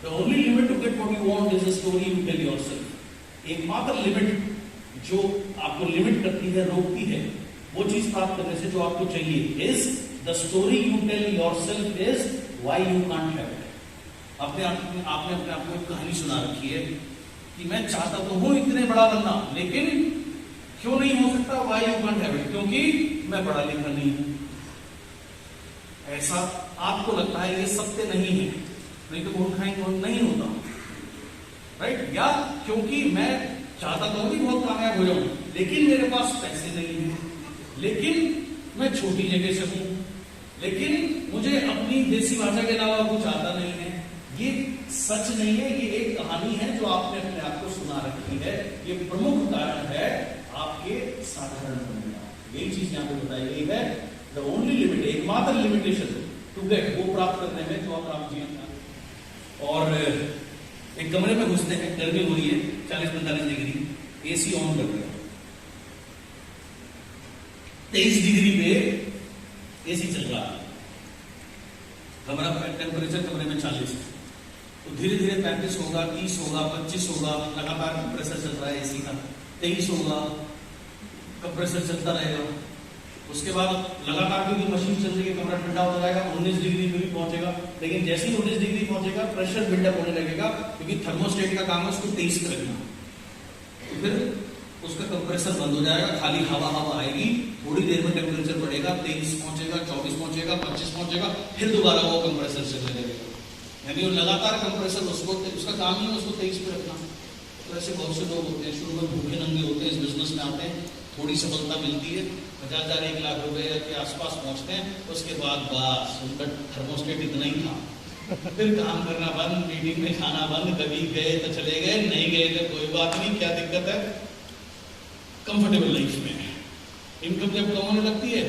The only limit to get what you want is the story you tell yourself. एकमात्र लिमिट जो आपको लिमिट करती है, रोकती है वो चीज प्राप्त करने से जो आपको चाहिए, is the story you tell yourself is why you can't have it. आपने अपने आप को एक कहानी सुना रखी है कि मैं चाहता तो हूं इतने बड़ा बनना, लेकिन क्यों नहीं हो सकता? Why you can't have it, क्योंकि मैं पढ़ा लिखा नहीं हूं। ऐसा आपको लगता है, ये सत्य नहीं है, नहीं तो मूर्ख नहीं होता, राइट? या क्योंकि मैं चाहता तो हूं बहुत कामयाब हो जाऊं, लेकिन मेरे पास पैसे नहीं है, लेकिन मैं छोटी जगह से हूं, लेकिन मुझे अपनी देसी भाषा के अलावा कुछ आता नहीं है। ये सच नहीं है, ये एक कहानी है जो आपने अपने आप को सुना रखी है। ये प्रमुख कारण है आपके साधारण होने का। यही चीज यहां पे बताई गई है। द ओनली लिमिट, एकमात्र लिमिटेशन टू गेट, वो प्राप्त करने में जो आप जीवन। और एक कमरे में घुसते हैं, गर्मी हो रही है 40-45 डिग्री, एसी ऑन कर दिया, 23 डिग्री पे एसी चल रहा है, कमरा टेम्परेचर कमरे में 40 है, तो धीरे धीरे 35 होगा, 30 होगा, 25 होगा, लगातार कंप्रेसर चल रहा है एसी का, 23 होगा, कंप्रेसर चलता रहेगा। उसके बाद लगातार क्योंकि मशीन चल रही है, कमरा ठंडा होता जाएगा, 19 डिग्री पे भी पहुंचेगा। लेकिन जैसे ही 19 डिग्री पहुंचेगा प्रेशर बिल्डअप होने लगेगा, क्योंकि थर्मोस्टेट का काम है उसको 23 पे रखना। तो फिर उसका कंप्रेसर बंद हो जाएगा, खाली हवा आएगी, थोड़ी देर में टेम्परेचर बढ़ेगा, 23 पहुंचेगा, 24 पहुंचेगा, 25 पहुंचेगा, फिर दोबारा वो कंप्रेसर चलने लगेगा। यानी वो लगातार कंप्रेसर उसका काम ही है उसको 23 पे रखना। तो ऐसे बहुत से लोग होते हैं, शुरू में भूखे नंगे होते हैं, इस बिजनेस में आते हैं, थोड़ी सफलता मिलती है, 50,000 1 लाख रुपए के आसपास पहुंचते हैं, उसके बाद बस उनका थर्मोस्टेट इतना ही था, फिर काम करना बंद, मीटिंग में खाना बंद, कभी गए तो चले गए, नहीं गए तो कोई बात नहीं, क्या दिक्कत है। कंफर्टेबल लाइफ में इनकम जब कम होने लगती है,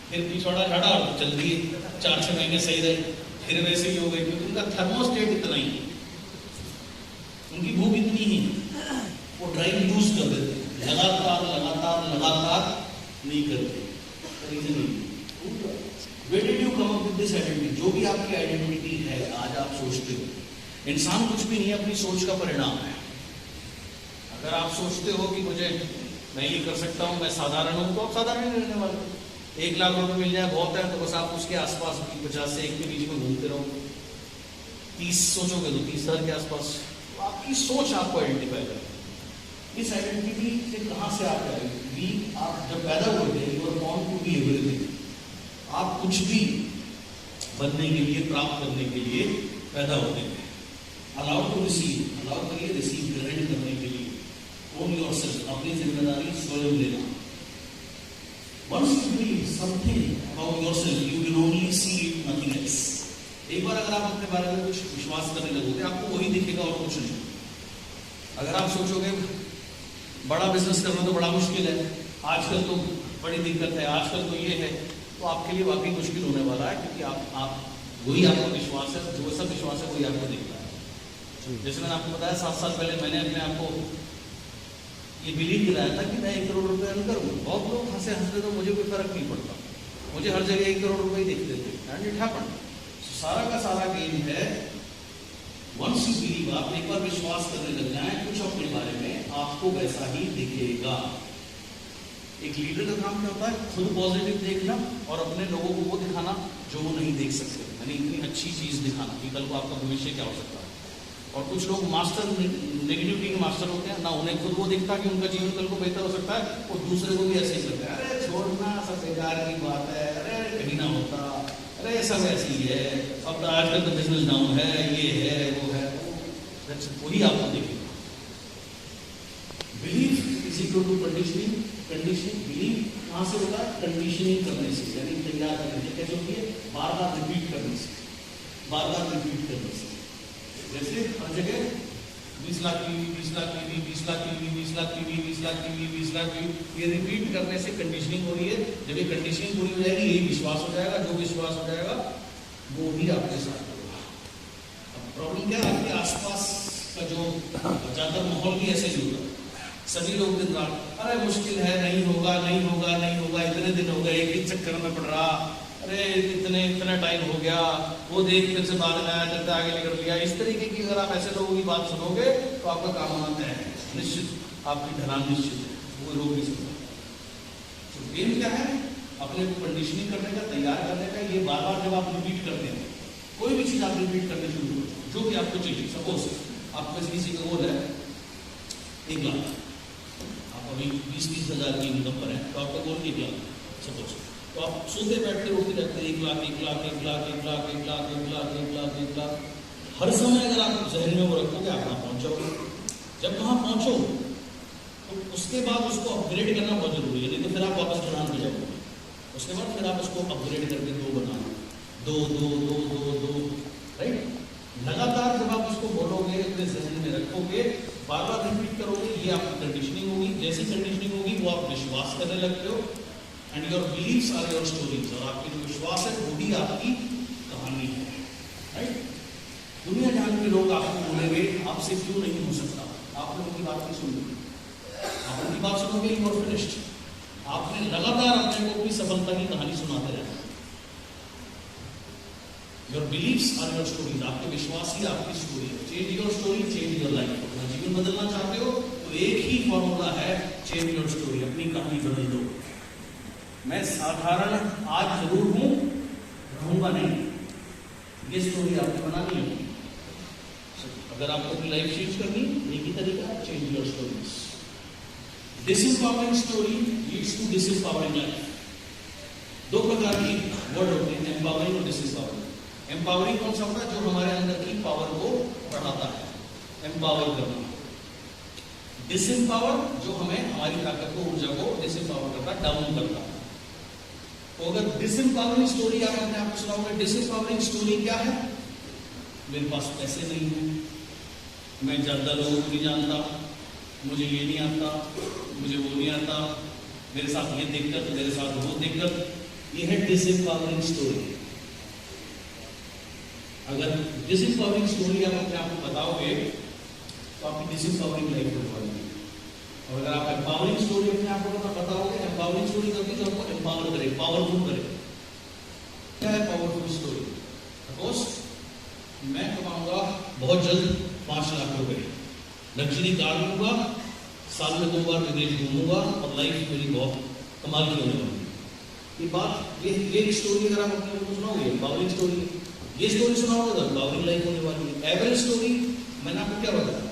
फिर पिछड़ा झाड़ा और चल दिए, 4-6 महीने सही रहे, फिर वैसे ही हो गए, क्योंकि उनका थर्मोस्टेट इतना ही है, उनकी भूख इतनी ही, वो ड्राइव यूज कर देते, लगातार नहीं करते। Where did you come up with this identity? जो भी आपकी आइडेंटिटी है, आज आप सोचते हो, इंसान कुछ भी नहीं है, अपनी सोच का परिणाम है। अगर आप सोचते हो कि मुझे मैं ये कर सकता हूँ, मैं साधारण हूँ, तो आप साधारण ही रहने वाले। 1 लाख रुपए मिल जाए बहुत है, तो बस आप उसके आसपास 50 से 1 के बीच में घूमते रहो। 30 सोचोगे तो 30,000 के आसपास। आपकी सोच आपको आइडेंटिफाई करेगी। इस आइडेंटिटी से कहाँ से आप आएगी? आप जब पैदा हुए थे, you are born to be everything. आप कुछ भी बनने के लिए, प्राप्त करने के लिए पैदा होते हैं। अलाउ टू रिसीव, अलाउ करिए रिसीव, ग्रहण करने के लिए। ओन योरसेल्फ, अपनी जिम्मेदारी स्वयं लेना। Once you believe something about yourself, you will only see it, nothing else. एक बार अगर आप अपने बारे में कुछ विश्वास करने लगोगे, आपको वही दिखेगा और कुछ नहीं। अगर आप सोचोगे बड़ा बिजनेस करना तो बड़ा मुश्किल है, आजकल तो बड़ी दिक्कत है, आजकल तो ये है, तो आपके लिए वाकई मुश्किल होने वाला है, क्योंकि आप वही आपका विश्वास है, जो सब विश्वास है वही आपको दिखता है। जैसे मैंने आपको बताया 7 साल पहले मैंने अपने आपको ये बिलीव दिलाया था कि मैं 1 करोड़ रुपए अर्न करूँगा। बहुत लोग हंसते तो मुझे कोई फर्क नहीं पड़ता, मुझे हर जगह 1 करोड़ रुपए ही दिखते थे, एंड इट हैपेंड। सारा का सारा गेम है, वंस यू बिलीव, आप एक बार विश्वास करने लग जाए कुछ अपने बारे में, आपको वैसा ही दिखेगा। एक लीडर का काम क्या होता है? खुद पॉजिटिव देखना और अपने लोगों को वो दिखाना जो वो नहीं देख सकते, यानी इतनी अच्छी चीज दिखाना कि कल को आपका भविष्य क्या हो सकता है। और कुछ लोग मास्टर, नेगेटिविटी के मास्टर होते हैं ना, उन्हें खुद वो दिखता है कि उनका जीवन कल को बेहतर हो सकता है, और दूसरे को भी ऐसे ही करते हैं, अरे छोड़ना, सब बेकार की बात है, अरे कहीं ना होता, अरे सब ऐसी ही है, अब तो आजकल तो बिजनेस डाउन है, ये है वो है, वही आपको देखेगा। Believe is equal to conditioning. Conditioning believe कहाँ से होता है? कंडीशनिंग करने से, यानी तैयार करने से। कैसे होती है? बार बार रिपीट करने से, बार बार रिपीट करने से। जैसे हर जगह 20 लाख की 20 लाख की 20 लाख की 20 लाख की 20 लाख की 20 लाख की, ये रिपीट करने से कंडीशनिंग हो रही है। जब ये कंडीशनिंग पूरी हो जाएगी, यही विश्वास हो जाएगा, जो विश्वास हो जाएगा वो ही आपके साथ होगा। अब प्रॉब्लम क्या है? आपके आसपास का जो ज्यादातर माहौल भी ऐसे ही होता है। सभी लोग दिन रात अरे मुश्किल है, नहीं होगा नहीं होगा नहीं होगा, इतने दिन हो गए, एक ही चक्कर में पड़ रहा, अरे इतना टाइम हो गया, वो देख फिर से बाद में आया, चलते आगे निकल लिया। इस तरीके की अगर आप ऐसे लोगों की बात सुनोगे तो आपका काम होना तय है, निश्चित, आपकी ढलान निश्चित है, वो रोक नहीं सकता। तो गेम क्या है? अपने कंडीशनिंग करने का, तैयार करने का। ये बार बार जब आप रिपीट करते हैं, कोई भी चीज आप रिपीट करने शुरू करो, जो भी आपको चाहिए। सपोज आपका किसी का गोल है 1 लाख, आप अभी 20-30 हज़ार की इनकम पर है, तो आपका गोल 1 लाख सपोज। तो आप सोते बैठते रोते रहते 1 लाख 1 लाख 1 लाख 1 लाख 1 लाख 1 लाख 1 लाख 1 लाख, हर समय अगर आप जहन में वो रखोगे, आप वहाँ पहुँचोगे। जब वहाँ पहुँचो तो उसके बाद उसको अपग्रेड करना बहुत जरूरी है, नहीं तो फिर आप वापस ढलान पे जाओगे। उसके बाद फिर आप उसको अपग्रेड करके 2 बनाना, 2 2 2 2 2, राइट। लगातार जब आप उसको बोलोगे, अपने जहन में रखोगे, बार बार रिपीट करोगे, ये आपकी कंडीशनिंग होगी। जैसी कंडीशनिंग होगी वो आप विश्वास करने लगते हो, and your beliefs are your stories. और आपकी जो विश्वास है वो भी आपकी कहानी है, राइट। दुनिया जहां के लोग आपको बोलेंगे आपसे क्यों नहीं हो सकता, आप लोगों की बात नहीं सुनोगे, आप उनकी बात सुनोगे, यू आर फिनिश्ड। आपने लगातार अपने को अपनी सफलता की कहानी सुनाते रहना। Your beliefs are your stories, आपके विश्वास ही आपकी स्टोरी है। Change your story, change your life. अपना जीवन बदलना चाहते हो तो एक ही फॉर्मूला है, चेंज योर स्टोरी, अपनी कहानी बदल दो। मैं साधारण आज जरूर हूं, रहूंगा नहीं, ये स्टोरी आपने बनानी है। अगर आपको अपनी लाइफ चेंज करनी, एक ही तरीका है, change your stories. Disempowering story leads to disempowering life. दो प्रकार की वर्ड होते हैं, एम्पावरिंग और डिसएम्पावरिंग। एम्पावरिंग कौन सा होता है? जो हमारे अंदर की पावर को बढ़ाता है, एम्पावर करना। डिसएम्पावर जो हमें हमारी ताकत को, ऊर्जा को डिसएम्पावर करता है, डाउन करता है। तो अगर डिसएम्पावरिंग स्टोरी आप अपने आप को सुनाओगे, डिसएम्पावरिंग स्टोरी क्या है? मेरे पास पैसे नहीं है, मैं ज्यादा लोगों को नहीं जानता, मुझे ये नहीं आता, मुझे वो नहीं आता, मेरे साथ ये दिक्कत, मेरे साथ वो दिक्कत, ये है डिसएम्पावरिंग स्टोरी। अगर डिसएम्पावरिंग स्टोरी आप अपने आप को बताओगे तो आपकी डिसएम्पावरिंग लाइफ हो जाएगी। और अगर आप एम्पावरिंग स्टोरी अपने आप को बताओगे, एम्पावरिंग स्टोरी करके जो आपको एम्पावर करे, पावरफुल करे। क्या है पावरफुल स्टोरी? सपोज मैं कमाऊंगा बहुत जल्द 5 लाख रुपए, लग्जरी कार लूंगा, साल में 2 बार विदेश घूमूंगा और लाइफ मेरी बहुत कमाल की होने वाली। ये बात, ये स्टोरी अगर आप अपने को सुनाओगे, एम्पावरिंग स्टोरी। ये स्टोरी सुनाओगे तो एम्पावरिंग लाइफ होने वाली है। एवरेज स्टोरी, मैंने आपको क्या बताया?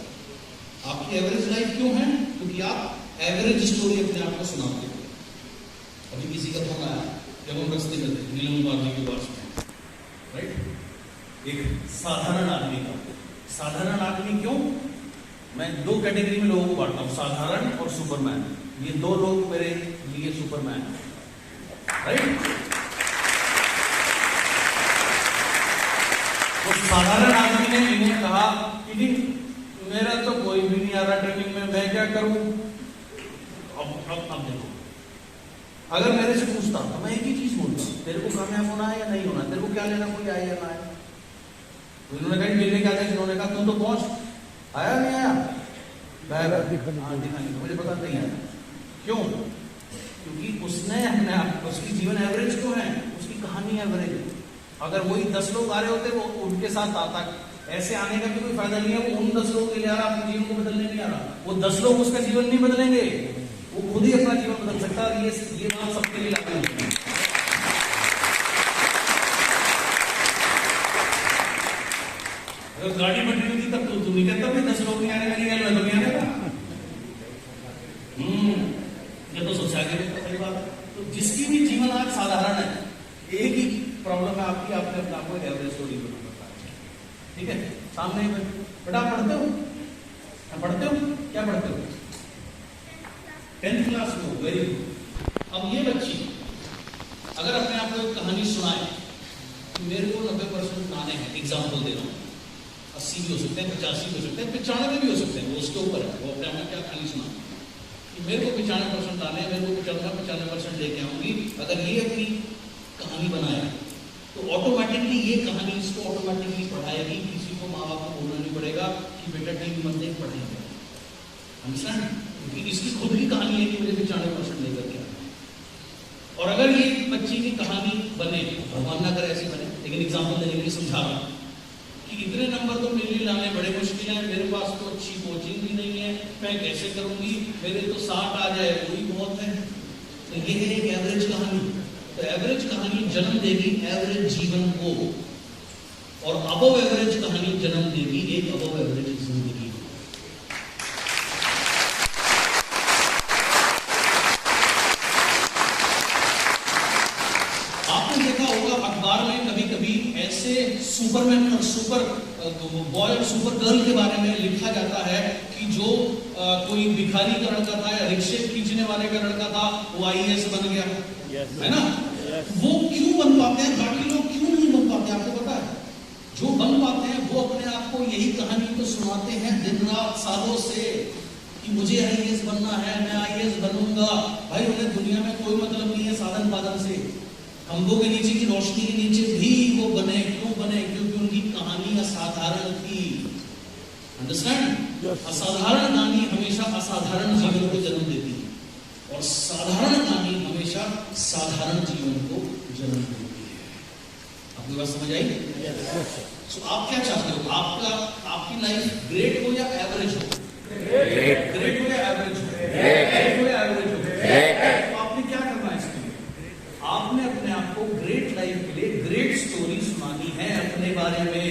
आपकी एवरेज लाइफ क्यों है? क्योंकि आप एवरेज स्टोरी अपने आप को सुनाते हो। अभी किसी का फोन आया जब हम रस्ते में थे, नीलम कुमार के पास में, राइट? एक साधारण आदमी का। साधारण आदमी क्यों? मैं 2 कैटेगरी में लोगों को बांटता हूं, साधारण और सुपरमैन। ये 2 लोग मेरे लिए सुपरमैन, राइट? तो साधारण आदमी ने इन्हें कहा कि मेरा तो कोई भी नहीं आ रहा ट्रेनिंग में, मैं क्या करूं? अब देखो, अगर मेरे से पूछता तो मैं एक ही चीज बोलता, तेरे को कामयाब होना है या नहीं होना? तेरे को क्या लेना, कोई आया या ना आया? तो इन्होंने कहा मिलने क्या था, इन्होंने कहा तुम तो पहुंच, आया नहीं आया? दिखाने, मुझे पता नहीं आया। क्यों? क्योंकि उसने अपने आप, उसकी जीवन एवरेज क्यों है? उसकी कहानी एवरेज। अगर वही 10 लोग आ रहे होते वो उनके साथ आता, ऐसे आने का भी कोई फायदा नहीं है। वो उन 10 लोगों के लिए आ रहा, अपने जीवन को बदलने नहीं आ रहा। वो 10 लोग उसका जीवन नहीं बदलेंगे, वो खुद ही अपना जीवन बदल सकता है। ये बात सबके लिए लागू होती है। अगर गाड़ी बन रही होती तब तो तुम नहीं कहता 10 लोग नहीं आने, मेरी गल नहीं आने का। ये तो सोचा के सही बात है। तो जिसकी भी जीवन आज साधारण है, एक ही प्रॉब्लम है आपकी, आपने अपने आप को एवरेज स्टोरी बनाना है। ठीक है, सामने ही बेटा पढ़ते हो? पढ़ते हो? क्या पढ़ते हो? 10th क्लास में हो, वेरी गुड। अब ये बच्ची अगर अपने आप को एक कहानी सुनाए, मेरे को 90% आने हैं, एग्जाम्पल दे रहा हूँ, 80 भी हो सकते हैं, 85 भी हो सकते हैं, 95 भी हो सकते हैं, वो उसके ऊपर है, वो अपने आप में क्या कहानी सुना। मेरे को 95% आने हैं, मेरे को 95% लेके आऊंगी। अगर ये अपनी कहानी बनाए तो ऑटोमेटिकली ये कहानी इसको ऑटोमेटिकली पढ़ाएगी। किसी को माँ बाप को बोलना नहीं पड़ेगा कि बेटा टीवी मत देख, पढ़ेगा। अंडरस्टैंड? क्योंकि इसकी खुद की कहानी है कि मुझे 95% लेकर के आना। और अगर ये बच्ची की कहानी बने, भगवान ना करे ऐसी बने, लेकिन एग्जाम्पल देने के लिए समझा रहा हूं कि इतने नंबर तो मेरे लिए लाने बड़े मुश्किल है, मेरे पास तो अच्छी कोचिंग भी नहीं है, मैं कैसे करूंगी, मेरे तो 60 आ जाए वही बहुत है। तो ये है एक एवरेज कहानी। तो एवरेज कहानी जन्म देगी एवरेज जीवन को, और अबव एवरेज कहानी जन्म देगी एक अबव एवरेज जिंदगी को। आपने देखा होगा अखबार में कभी कभी ऐसे सुपरमैन और सुपर बॉय और सुपर गर्ल के बारे में लिखा जाता है कि जो कोई भिखारी का लड़का था या रिक्शे खींचने वाले का लड़का था, वो IAS बन गया, है ना? वो क्यों बन पाते हैं, बाकी लोग क्यों नहीं बन पाते? आपको पता है? जो बन पाते हैं वो अपने आप को यही कहानी तो सुनाते हैं दिन रात सालों से कि मुझे IAS बनना है, मैं IAS बनूंगा। भाई उन्हें दुनिया में कोई मतलब नहीं है साधन पाधन से, खंभों के नीचे की रोशनी के नीचे भी वो बने। क्यों बने? क्योंकि उनकी कहानी असाधारण थी। अंडरस्टैंड? असाधारण कहानी हमेशा असाधारण जीवन को जन्म देती है, और साधारण कहानी हमेशा साधारण जीवन को जन्म देती है। आपकी बात समझ आई? So, आप क्या चाहते हो? आपकी लाइफ ग्रेट हो या एवरेज हो? ग्रेट हो या एवरेज हो? ग्रेट हो या एवरेज हो? तो आपने क्या करना है इसके लिए? आपने अपने आप को ग्रेट लाइफ के लिए ग्रेट स्टोरी सुनानी है, अपने बारे में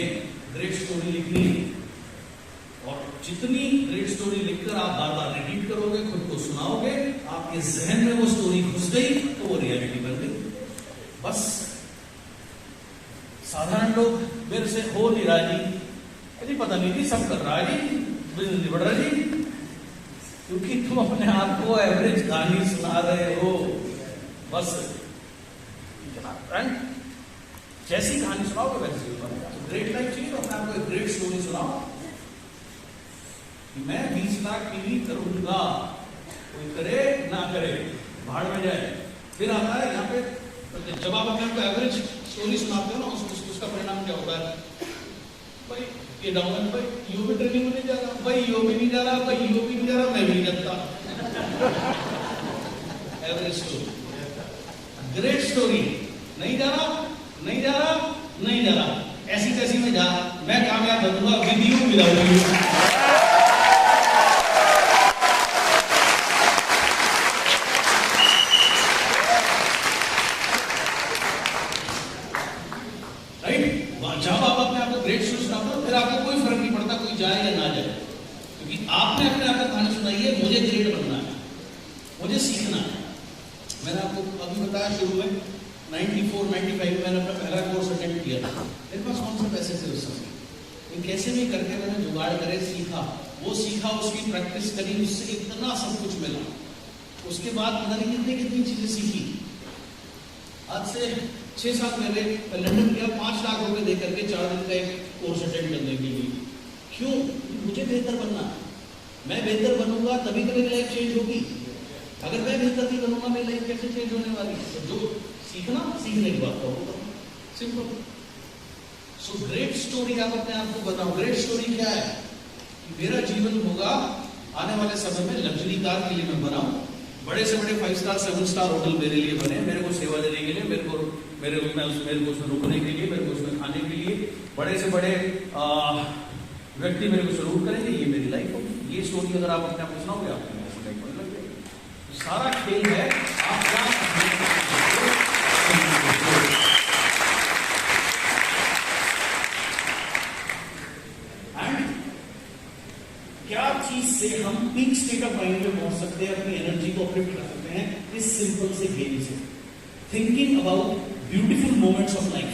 ग्रेट स्टोरी लिखनी है। और जितनी ग्रेट स्टोरी लिखकर आप बार बार रिपीट करोगे, खुद को सुनाओगे, आपके जहन में वो स्टोरी घुस गई तो वो रियलिटी बन गई। बस साधारण लोग मेरे से हो नहीं रहा जी, अरे पता नहीं जी, सब कर रहा है जी, बिजनेस नहीं बढ़ रहा जी, क्योंकि तुम अपने आप को एवरेज कहानी सुना रहे हो। बस जैसी कहानी सुनाओगे वैसे बनेगा। तो ग्रेट लाइफ चाहिए तो अपने आप को एक ग्रेट स्टोरी सुनाओ कि मैं 20 लाख टीवी करूंगा, कोई करे ना करे भाड़ में जाए। फिर आता है यहाँ पे, जब आप अपने आप को एवरेज स्टोरी सुनाते हो ना, उसका परिणाम क्या होता है? भाई ये डाउन है, भाई यो भी ट्रेनिंग में नहीं जा रहा, भाई यो भी नहीं जा रहा, भाई यो भी नहीं जा रहा, मैं भी नहीं जाता। Average story. ग्रेट स्टोरी, नहीं जा रहा, नहीं जा रहा, नहीं जा रहा, ऐसी तैसी में जा, मैं कामयाब बनूंगा विद यू विदाउट यू। जब आप अपने आप को ग्रेट स्टोरी सुनाते हो, फिर आपको कोई फर्क नहीं पड़ता कोई जाए या ना जाए, क्योंकि आपने अपने आप को कहानी सुनाई है, मुझे ग्रेट बनना है, मुझे सीखना है। मैंने आपको अभी बताया शुरू में 94-95 में मैंने अपना पहला कोर्स अटेंड किया था। मेरे पास कौन से पैसे थे उस समय, लेकिन कैसे भी करके मैंने जुगाड़ करे सीखा, वो सीखा, उसकी प्रैक्टिस करी, उससे इतना सब कुछ मिला। उसके बाद पता नहीं कितनी कितनी चीजें सीखी। आज से 6 साल पहले लंदन गया 5 लाख रुपए दे करके 4 दिन का एक कोर्स अटेंड करने के लिए। क्यों? मुझे बेहतर बनना, मैं बेहतर बनूंगा तभी तो मेरी लाइफ चेंज होगी। अगर मैं बेहतर नहीं बनूंगा, मेरी लाइफ कैसे चेंज होने वाली है? तो जो सीखना, सीखने की बात होगा, सिंपल। सो ग्रेट स्टोरी आप अपने आप को बताओ। ग्रेट स्टोरी क्या है? मेरा जीवन होगा आने वाले समय में लग्जरी कार के लिए मैं बनाऊं, बड़े से बड़े 5 स्टार 7 स्टार होटल मेरे लिए बने, मेरे को सेवा देने के लिए, मेरे को उसमें रुकने के लिए, मेरे को उसमें खाने के लिए, बड़े से बड़े व्यक्ति मेरे को सलूट करेंगे, ये मेरी लाइफ होगी। ये स्टोरी अगर आप अपने आप को सुनाओगे, आपकी लाइफ में लग जाएगी। सारा खेल है आप क्या चीज से हम पीक स्टेट ऑफ माइंड में पहुंच सकते हैं, अपनी एनर्जी को अपलिफ्ट कर सकते हैं, इस सिंपल से गेम से। Thinking about beautiful moments of life,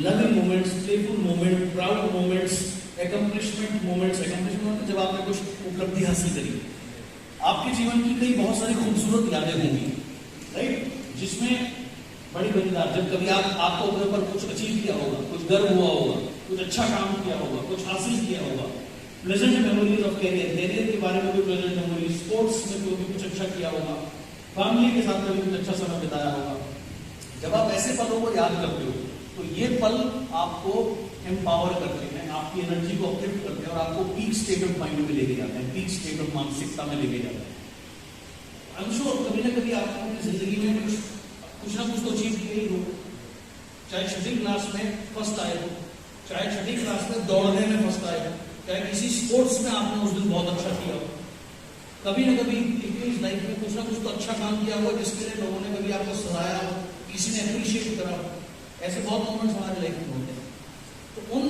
loving moments, playful moment, proud moments, accomplishment moments. Accomplishment जब आपने कुछ उपलब्धि हासिल करी, आपके जीवन की कई बहुत सारी खूबसूरत यादें होंगी, राइट, जिसमें बड़ी बड़ी याद, जब कभी आपको अपने ऊपर कुछ अचीव किया होगा, कुछ गर्व हुआ होगा, कुछ अच्छा काम किया होगा, कुछ हासिल किया होगा, प्लेजेंट मेमोरीज ऑफ कैरियर के बारे में भी प्लेजेंट मेमोरीज, स्पोर्ट्स में भी कुछ अच्छा किया होगा, फैमिली के साथ में भी कुछ अच्छा समय बिताया होगा। जब आप ऐसे पलों को याद करते हो तो ये पल आपको एम्पावर करते हैं, आपकी एनर्जी को अपलिफ्ट करते हैं और आपको पीक स्टेट ऑफ माइंड में लेके जाते हैं, पीक स्टेट ऑफ मानसिकता में लेके जाते हैं। आई एम श्योर कभी ना कभी आपको अपनी जिंदगी में कुछ ना कुछ तो अचीव किया ही हो, चाहे छठी क्लास में फर्स्ट आए हो, चाहे छठी क्लास में दौड़ने में फर्स्ट आए हो, चाहे किसी स्पोर्ट्स में आपने उस दिन बहुत अच्छा किया हो। कभी ना कभी इस लाइफ में कुछ ना कुछ तो अच्छा काम किया हो, जिसके लिए लोगों ने कभी आपको सराहा हो, किसी ने अप्रिशिएट करा हो। ऐसे बहुत मोमेंट्स हमारे लाइफ में होते हैं। तो उन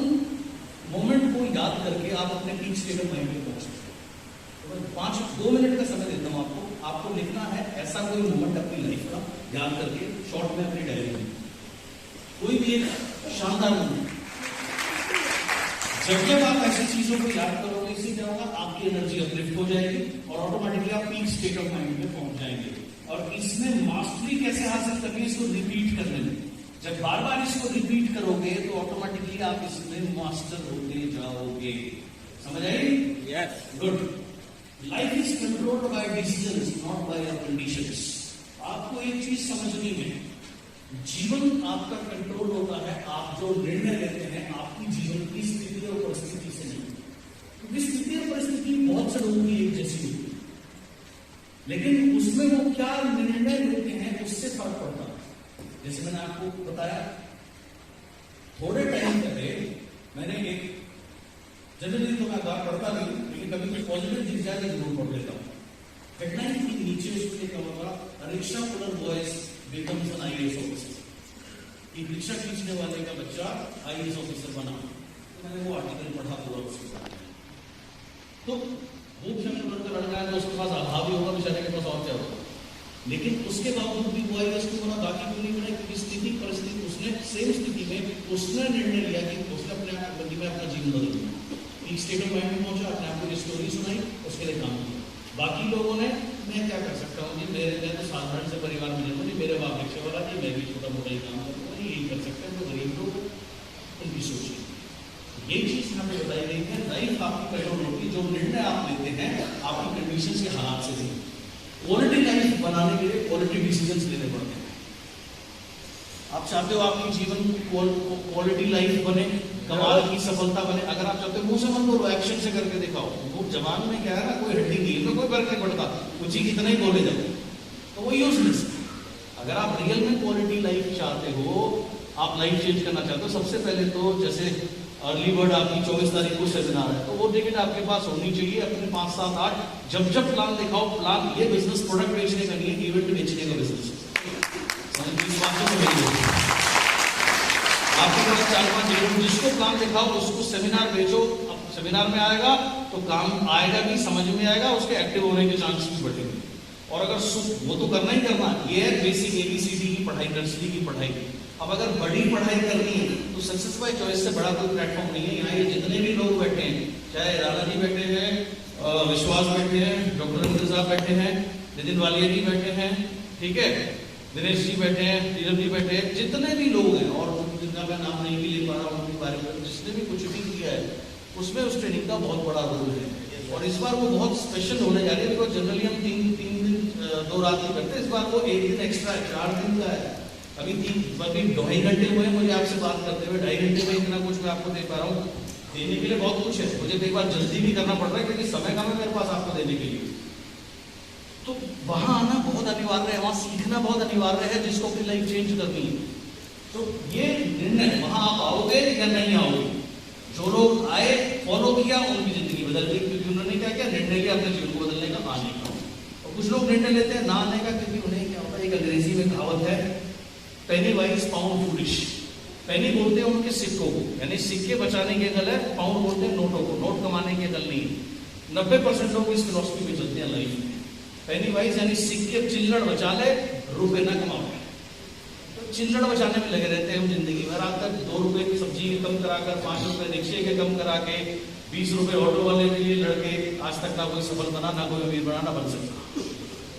मोमेंट को याद करके आप अपने पीक स्टेट ऑफ माइंड में पहुंच सकते हैं। तो 2 मिनट का समय देता हूं आपको लिखना है ऐसा कोई मोमेंट अपनी लाइफ का याद करके शॉर्ट में अपनी डायरी में, कोई भी एक शानदार मोमेंट। जब आप ऐसी चीजों को याद करोगे, इसी तरह आपकी एनर्जी अपलिफ्ट हो जाएगी और ऑटोमेटिकली आप पीक स्टेट ऑफ माइंड में पहुंच जाएंगे। और इसमें मास्टरी कैसे हासिल करनी है, इसको रिपीट करने में। जब बार बार इसको रिपीट करोगे तो ऑटोमेटिकली आप इसमें मास्टर होते जाओगे। समझ आई? Yes, good. Life is controlled by decisions, not by your conditions. आपको एक चीज समझनी है, जीवन आपका कंट्रोल होता है, आप जो निर्णय लेते हैं आपकी जीवन की स्थिति और परिस्थिति से नहीं। क्योंकि स्थिति और परिस्थिति बहुत से लोगों की एक जैसी होती है, लेकिन उसमें वो क्या निर्णय लेते हैं उससे फर्क पड़ता है। जैसे मैंने आपको बताया जनरली तो मैं अखबार पढ़ता नहीं हूं, लेकिन कभी कुछ पॉजिटिव दिख जाए तो जरूर पढ़ लेता हूँ। हेडलाइन के नीचे उसमें क्या होगा, rickshaw puller boys becomes an IAS officer. एक रिक्शा खींचने वाले का बच्चा आईएएस ऑफिसर बना। तो मैंने वो आर्टिकल पढ़ा पूरा उसके बाद। तो वो पुलर का लड़का है तो उसके पास अभाव ही होगा, बेचारे के पास और क्या होगा। लेकिन उसके बावजूद भी वो आईएएस को बना, बाकी क्यों नहीं बना? क्योंकि स्थिति परिस्थिति उसने सेम स्थिति में उसने निर्णय लिया कि उसने अपने आप में अपना जीवन बदल दिया। एक स्टेट ऑफ माइंड में पहुंचा, अपने आप को स्टोरी सुनाई, उसके लिए काम किया। बाकी लोगों ने मैं क्या कर सकता हूँ जी, मैं तो साधारण से परिवार में जन्मा जी, मेरे बाप रिक्शा वाला जी, मैं भी छोटा मोटा ही काम करूँगा, यही कर सकते हैं। तो गरीब लोग उनकी सोच ये चीज हमें बताई गई है। लाइफ आपकी कंट्रोल होगी, जो निर्णय आप लेते हैं आपकी कंडीशन के हालात से नहीं। क्वालिटी लाइफ बनाने के लिए क्वालिटी डिसीजंस लेने पड़ते हैं। आप चाहते हो आपकी जीवन क्वालिटी लाइफ बने, कमाल की सफलता बने, अगर आप चाहते हो मुंह से मत बोलो, एक्शन से करके दिखाओ। वो जवान में क्या है ना, कोई हड्डी नहीं है, कोई फर्क नहीं पड़ता, कुछ ही कितना ही बोले जाते तो वो यूजलेस है। अगर आप रियल में क्वालिटी लाइफ चाहते हो, आप लाइफ चेंज करना चाहते हो, सबसे पहले तो जैसे अर्ली बर्ड आपकी 24 तारीख को सेमिनार है, तो वो टिकट आपके पास होनी चाहिए। अपने 5, 7, 8 जब प्लान दिखाओ, प्लान ये बिजनेस प्रोडक्ट बेचने का नहीं है, इवेंट बेचने का बिजनेस आपके पास 4-5 इवेंट, जिसको प्लान दिखाओ उसको सेमिनार बेचो। अब सेमिनार में आएगा तो काम आएगा भी, समझ में आएगा, उसके एक्टिव होने के चांस भी बढ़ेंगे। और अगर वो तो करना ही करना, ये है बेसिक ABCD की पढ़ाई, नर्सरी की पढ़ाई। अब अगर बड़ी पढ़ाई करनी है तो सक्सेस बाय चॉइस से बड़ा कोई प्लेटफॉर्म नहीं है। यहाँ ये जितने भी लोग बैठे हैं, चाहे राणा जी बैठे हैं, विश्वास बैठे हैं, डॉक्टर रविंद्र साहब बैठे हैं, नितिन वालिया जी बैठे हैं, ठीक है, दिनेश जी बैठे हैं, नीरव जी बैठे हैं, जितने भी लोग हैं, और जिनका मैं नाम नहीं भी ले पा रहा हूँ उनके बारे में, जिसने भी कुछ भी किया है उसमें उस ट्रेनिंग का बहुत बड़ा रोल है। और इस बार वो बहुत स्पेशल होने जा रही है, बिकॉज जनरली हम 3 दिन 2 रात नहीं करते, इस बार वो 1 दिन एक्स्ट्रा 4 दिन का है। अभी 2.5 घंटे हुए मुझे आपसे बात करते हुए, 2.5 घंटे में इतना कुछ मैं आपको दे पा रहा हूँ। देने के लिए बहुत कुछ है, मुझे कई बार जल्दी भी करना पड़ रहा है क्योंकि समय कम है मेरे पास आपको देने के लिए। तो वहां आना बहुत अनिवार्य है, वहां सीखना बहुत अनिवार्य है, जिसको अपनी लाइफ चेंज करनी है। तो ये निर्णय वहां आप आओगे या नहीं आओगे। जो लोग आए, फॉलो किया, उनकी जिंदगी बदल गई, क्योंकि उन्होंने क्या किया, निर्णय लिया अपने जीवन को बदलने का, आने का। और कुछ लोग निर्णय लेते हैं ना आने का, क्योंकि उन्हें क्या होता है, एक अंग्रेजी में कहावत है, पेनी वाइज पाउंड फूलिश। पेनी बोलते हैं उनके सिक्कों को, यानी सिक्के बचाने के गल है, पाउंड बोलते हैं नोटों को, नोट कमाने के गल नहीं। 90% लोग इस फिलॉसफी में चलते हैं लाइफ में। पेनी वाइज यानी सिक्के चिल्लड़ बचा ले, रुपए ना कमा पाए। तो चिल्लड़ बचाने में लगे रहते हैं हम जिंदगी भर। आज तक 2 रुपए की सब्जी कम कराकर, 5 रुपए रिक्शे के कम करा के, 20 रुपए ऑटो वाले के लिए लड़के, आज तक ना कोई सफल बना, ना कोई अमीर बना, ना बन सकता।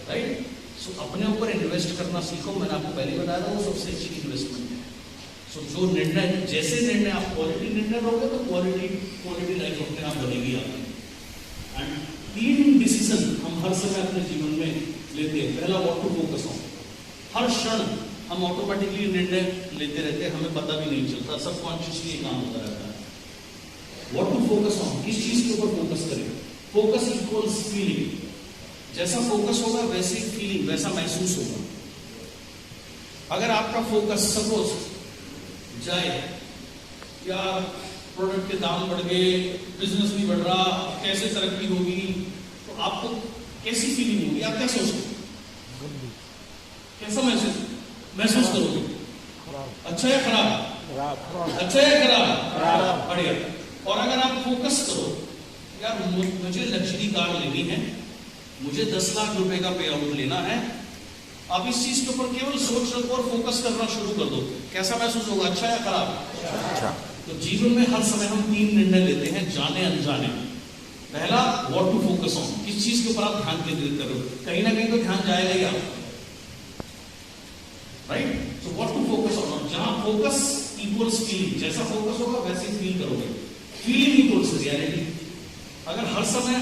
राइट। सो अपने ऊपर इन्वेस्ट करना सीखो। मैंने आपको पहले बताया था, वो सबसे अच्छी इन्वेस्टमेंट है। सो जो निर्णय, जैसे निर्णय आप क्वालिटी निर्णय लोगे तो क्वालिटी लाइफ अपने आप बनेगी आपकी। एंड 3 डिसीजन हम हर समय अपने जीवन में लेते हैं। पहला, व्हाट टू फोकस ऑन। हर क्षण हम ऑटोमेटिकली निर्णय लेते रहते हैं, हमें पता भी नहीं चलता, सबकॉन्शियसली काम होता रहता है। व्हाट टू फोकस ऑन, किस चीज के ऊपर फोकस करें। Focus equals feeling. जैसा फोकस होगा वैसे ही फीलिंग, वैसा महसूस होगा। अगर आपका फोकस सपोज जाए, यार प्रोडक्ट के दाम बढ़ गए, बिजनेस नहीं बढ़ रहा, कैसे तरक्की होगी, तो आपको कैसी फीलिंग होगी, आप क्या सोचोगे, कैसा महसूस करोगे, अच्छा या खराब, अच्छा या खराब, बढ़िया। और अगर आप फोकस करो, यार मुझे लग्जरी कार लेनी है, मुझे 10 लाख रुपए का पे आउट लेना है, आप इस चीज के ऊपर केवल सोच रखो और फोकस करना शुरू कर दो, कैसा महसूस होगा, अच्छा या खराब, अच्छा। तो जीवन में हर समय हम 3 निर्णय लेते हैं, जाने अनजाने। पहला, व्हाट टू फोकस ऑन, किस चीज के ऊपर आप ध्यान केंद्रित करो, कहीं ना कहीं तो ध्यान जाएगा ही आपका, right. So what to focus on, जहां फोकस इक्वल्स फीलिंग, जैसा फोकस होगा वैसे ही फील करोगे। Feeling equals reality. अगर हर समय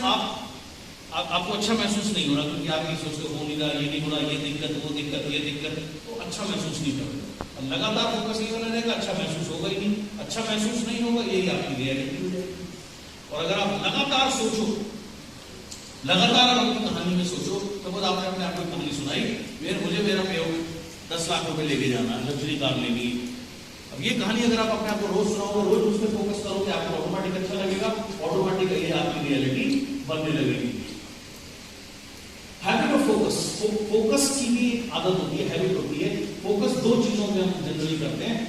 आपको अच्छा महसूस नहीं हो रहा, क्योंकि आप ये सोचते हो नहीं रहा, ये नहीं हो रहा, ये दिक्कत, वो दिक्कत, ये दिक्कत, तो अच्छा महसूस नहीं कर रहे। लगातार फोकस ये बना रहेगा, अच्छा महसूस होगा ही नहीं, अच्छा महसूस नहीं होगा, यही आपकी रियलिटी हो जाएगी। और अगर आप लगातार सोचो, लगातार आप अपनी कहानी में सोचो, तो आपने अपने आप को कहानी सुनाई, मुझे मेरा पे 10 लाख रुपए लेके जाना, लग्जरी कार लेनी। अब ये कहानी अगर आप अपने आप को रोज सुनाओगे, रोज उस पर फोकस करोगे, आपको ऑटोमेटिक अच्छा लगेगा, बनने लगेगी। हैबिट ऑफ फोकस, फोकस की भी एक आदत होती है, हैबिट होती है। फोकस दो चीजों में हम जनरली करते हैं,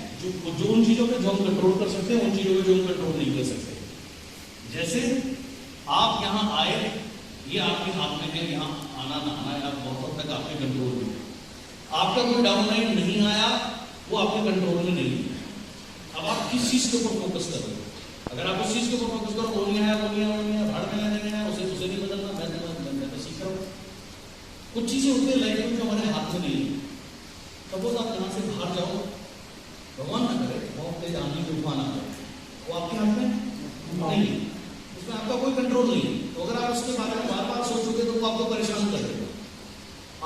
जो उन चीजों पे जो हम कंट्रोल कर सकते हैं, उन चीजों पे जो हम कंट्रोल नहीं कर सकते। जैसे आप यहां आए, ये आपके हाथ में है, यहां आना ना आना या बहुत हद तक आपके कंट्रोल में। आपका कोई डाउनलाइन नहीं आया, वो आपके कंट्रोल में नहीं है। अब आप किस चीज के ऊपर फोकस कर रहे हो? अगर आप उस चीज के ऊपर फोकस करो, बोलिए भाड़ में नहीं है, उसे नहीं बदलना, मैं तो सीख रहा हूं। कुछ चीजें होती है लाइफ में जो हमारे हाथ में नहीं है। सपोज आप यहां से बाहर जाओ, भगवान ना करे बहुत तेज आंधी तूफान आ जाए, वो आपके हाथ में नहीं है, उसमें आपका कोई कंट्रोल नहीं है। तो अगर आप उसके बारे में बार बार सोचोगे तो वो आपको परेशान कर देगा।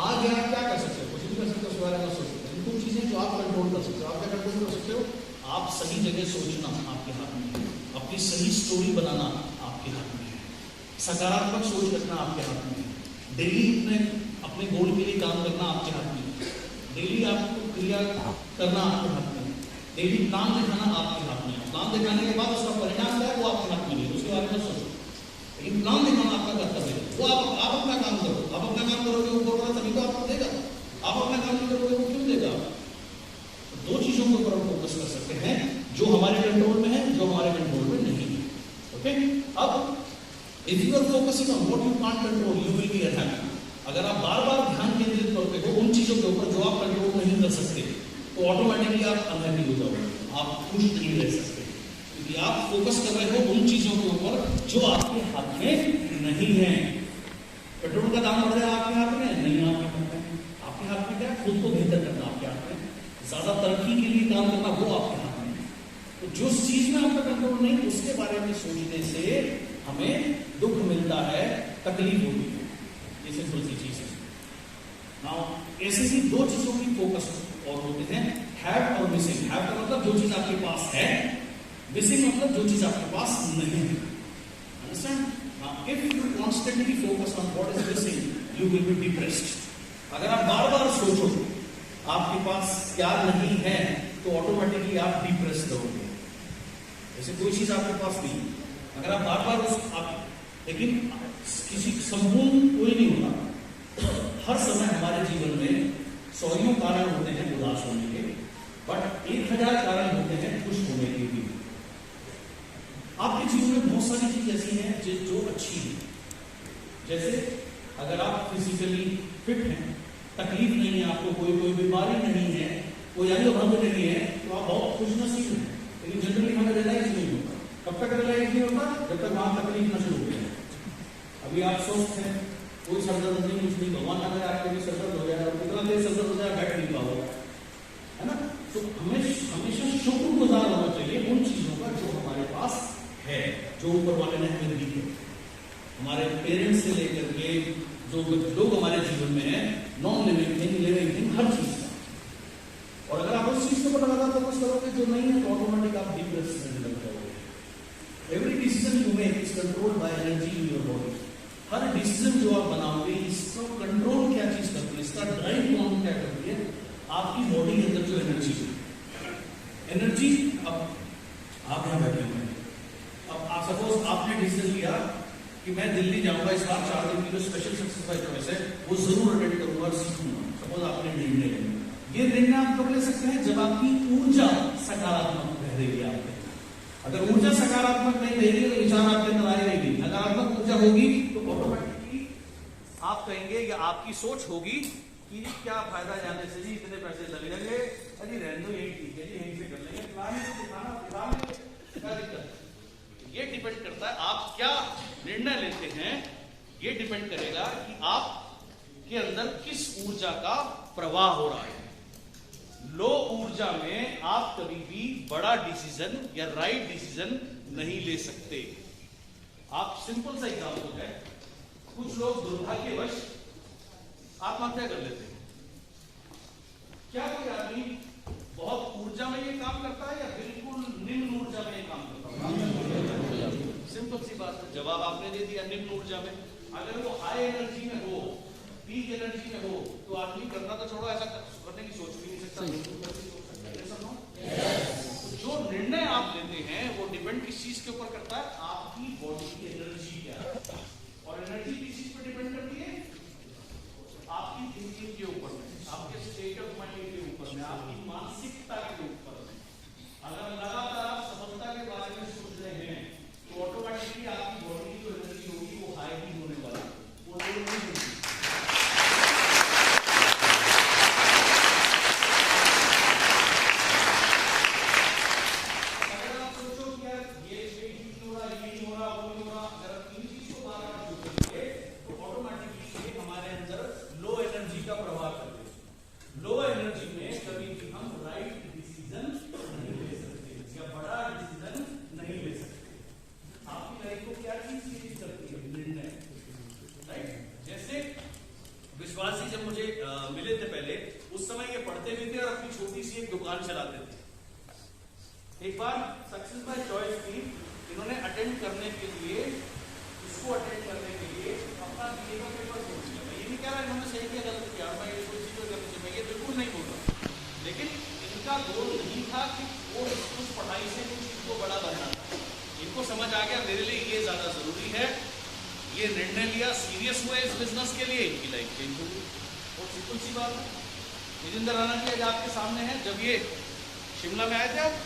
आज आप क्या कर सकते हो? कुछ भी कर सकते हो, उसके बारे में सोच सकते हो। कुछ चीजें जो आप कंट्रोल कर सकते हो, आप क्या कंट्रोल कर सकते हो? आप सही जगह सोचना आपके हाथ में है, अपनी सही स्टोरी बनाना आपके हाथ में है, सकारात्मक सोच रखना आपके हाथ में है, डेली अपने गोल के लिए काम करना आपके हाथ में है, डेली आपको क्रिया करना आपके हाथ में है, डेली प्लान दिखाना आपके हाथ में है। प्लान दिखाने के बाद उसका परिणाम क्या है वो आपके हाथ में नहीं है, उसके बारे में सोचो। लेकिन प्लान दिखाना आपका कर्तव्य है, वो आप अपना काम करो। आप अपना काम करोगे, वो बोल तभी तो आपको देगा। आप अपना काम नहीं करोगे, वो क्यों देगा? दो चीजों के ऊपर हम फोकस कर सकते हैं, जो हमारे कंट्रोल में है, जो हमारे कंट्रोल में नहीं है। ओके, अब if you are focusing on what you can't control, you will be unhappy. अगर आप बार बार ध्यान केंद्रित करते हो उन चीजों के ऊपर जो आप कंट्रोल नहीं कर सकते, तो ऑटोमेटिकली आप अनहैप्पी हो जाओगे, आप खुश नहीं रह सकते, क्योंकि आप फोकस कर रहे हो उन चीजों के ऊपर जो आपके हाथ में नहीं है। पेट्रोल का दाम बढ़ रहा है, आपके हाथ में नहीं, आपके हाथ में। आपके हाथ में क्या है? खुद को बेहतर करना आपके हाथ में, ज्यादा तरक्की के लिए काम करना वो आपके हाथ में है। तो जो चीज में आपका कंट्रोल नहीं, उसके बारे में सोचने से हमें दुख मिलता है, तकलीफ होती है। ये सिंपल सी चीज है। नाउ ऐसे ही दो चीजों की फोकस और होते हैं, हैव और मिसिंग। हैव का मतलब जो चीज आपके पास है, मिसिंग मतलब जो चीज आपके पास नहीं है। Understand? Now if you constantly focus on what is missing, you will be depressed. अगर आप बार बार सोचो आपके पास क्या नहीं है, तो ऑटोमेटिकली आप डिप्रेस करोगे। जैसे कोई चीज आपके पास नहीं, अगर आप बार बार लेकिन किसी संपूर्ण कोई नहीं होता। हर समय हमारे जीवन में 100 कारण होते हैं उदास होने के, बट 1000 कारण होते हैं खुश होने के भी। आपके जीवन में बहुत सारी चीज ऐसी हैं जो अच्छी है। जैसे अगर आप फिजिकली फिट हैं, तकलीफ नहीं है आपको, कोई बीमारी नहीं है, कोई अंग भंग नहीं है, तो आप बहुत खुशनसीब हैं। लेकिन जनरली हमें रियलाइज नहीं होता। कब तक रियलाइज नहीं होता? जब तक वहां तकलीफ न शुरू हो जाए। अभी आप स्वस्थ हैं, कोई सरदर्द नहीं, कुछ नहीं, भगवान ना करे आपके भी सरदर्द हो जाए, और कितना देर सरदर्द हो जाए बैठ नहीं पाओगे, है ना? तो हमेशा शुक्रगुजार होना चाहिए उन चीजों का जो हमारे पास है, जो ऊपर वाले ने हमें दी है। हमारे पेरेंट्स से लेकर के जो लोग हमारे जीवन में है, non living thing, living thing, हर चीज का। और अगर आप उस चीज के ऊपर लगातार फोकस करोगे जो नहीं है, तो ऑटोमेटिक आप डिप्रेस होने लग जाओगे। Every decision you make is controlled by energy in your body. Her decision जो आप बनाओगे, इसका कंट्रोल क्या चीज करती है, इसका ड्राइव कौन क्या करती है? आपकी बॉडी के अंदर जो एनर्जी अब आप यहां बैठे हुए हैं, अब आप सपोज आपने डिसीजन लिया कि मैं दिल्ली जाऊंगा इस बार 4 दिन की जो स्पेशल एक्सरसाइज है वो जरूर अटेंड करूंगा और सीखूंगा। सपोज आपने निर्णय लिया, ये निर्णय आप कब ले सकते हैं? जब आपकी ऊर्जा सकारात्मक रहेगी। आपके अगर ऊर्जा सकारात्मक नहीं रहेगी तो विचार आपके अंदर आए रहेगी। नकारात्मक ऊर्जा होगी तो ऑटोमेटिकली आप कहेंगे या आपकी सोच होगी कि क्या फायदा जाने से जी, इतने पैसे लगेंगे, अरे रहने दो, यही ठीक है जी, यहीं से कर लेंगे, क्या दिक्कत? ये डिपेंड करता है आप क्या निर्णय लेते हैं। ये डिपेंड करेगा कि आप के अंदर किस ऊर्जा का प्रवाह हो रहा है। लो ऊर्जा में आप कभी भी बड़ा डिसीजन या राइट डिसीजन नहीं ले सकते। आप सिंपल सा एग्जाम्पल है, कुछ लोग दुर्भाग्यवश आत्महत्या कर लेते हैं। क्या कोई आदमी बहुत ऊर्जा में ये काम करता है या बिल्कुल निम्न ऊर्जा में ये काम करता है? सिंपल सी बात है, जवाब आपने दे दिया, निम्न ऊर्जा में। अगर वो हाई एनर्जी में हो, पीक एनर्जी में हो, तो आदमी करना तो छोड़ो, ऐसा करने की सोच भी नहीं सकता। तो जो निर्णय आप लेते हैं वो डिपेंड किस चीज के ऊपर करता है? आपकी बॉडी की एनर्जी क्या है। अटेंड करने के लिए, इसको अटेंड करने के लिए अपना दिए हुए पेपर सोच लिया। मैं ये नहीं कह रहा इन्होंने सही किया गलत किया, मैं ये कोई चीज़ करनी चाहिए, मैं ये बिल्कुल नहीं बोल रहा, लेकिन इनका गोल नहीं था कि वो उस पढ़ाई से कुछ इनको बड़ा बनना था। इनको समझ आ गया मेरे लिए ये ज़्यादा ज़रूरी है, ये निर्णय लिया, सीरियस हुए इस बिजनेस के लिए, इनकी लाइफ चेंज हो गई। और सिंपल सी बात है, विजेंद्र राणा जी आज आपके सामने है। जब ये शिमला में आए थे, आप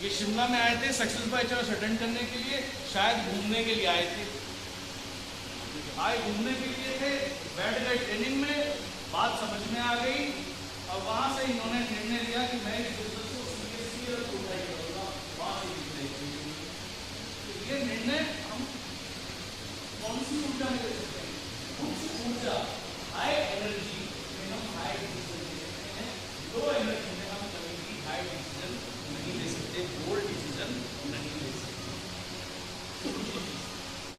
ये शिमला में आए थे सक्सेस बाय चॉइस अटेंड करने के लिए, शायद घूमने के लिए आए थे, आए घूमने के लिए थे, बैठ गए ट्रेनिंग में, बात समझ में आ गई और वहां से इन्होंने निर्णय लिया कि मैं इस बिजनेस को सीरियसली और उठाई करूंगा। वहां से ये निर्णय हम कौन सी ऊर्जा में ले सकते हैं? कुछ ऊर्जा, हाई एनर्जी में हम हाई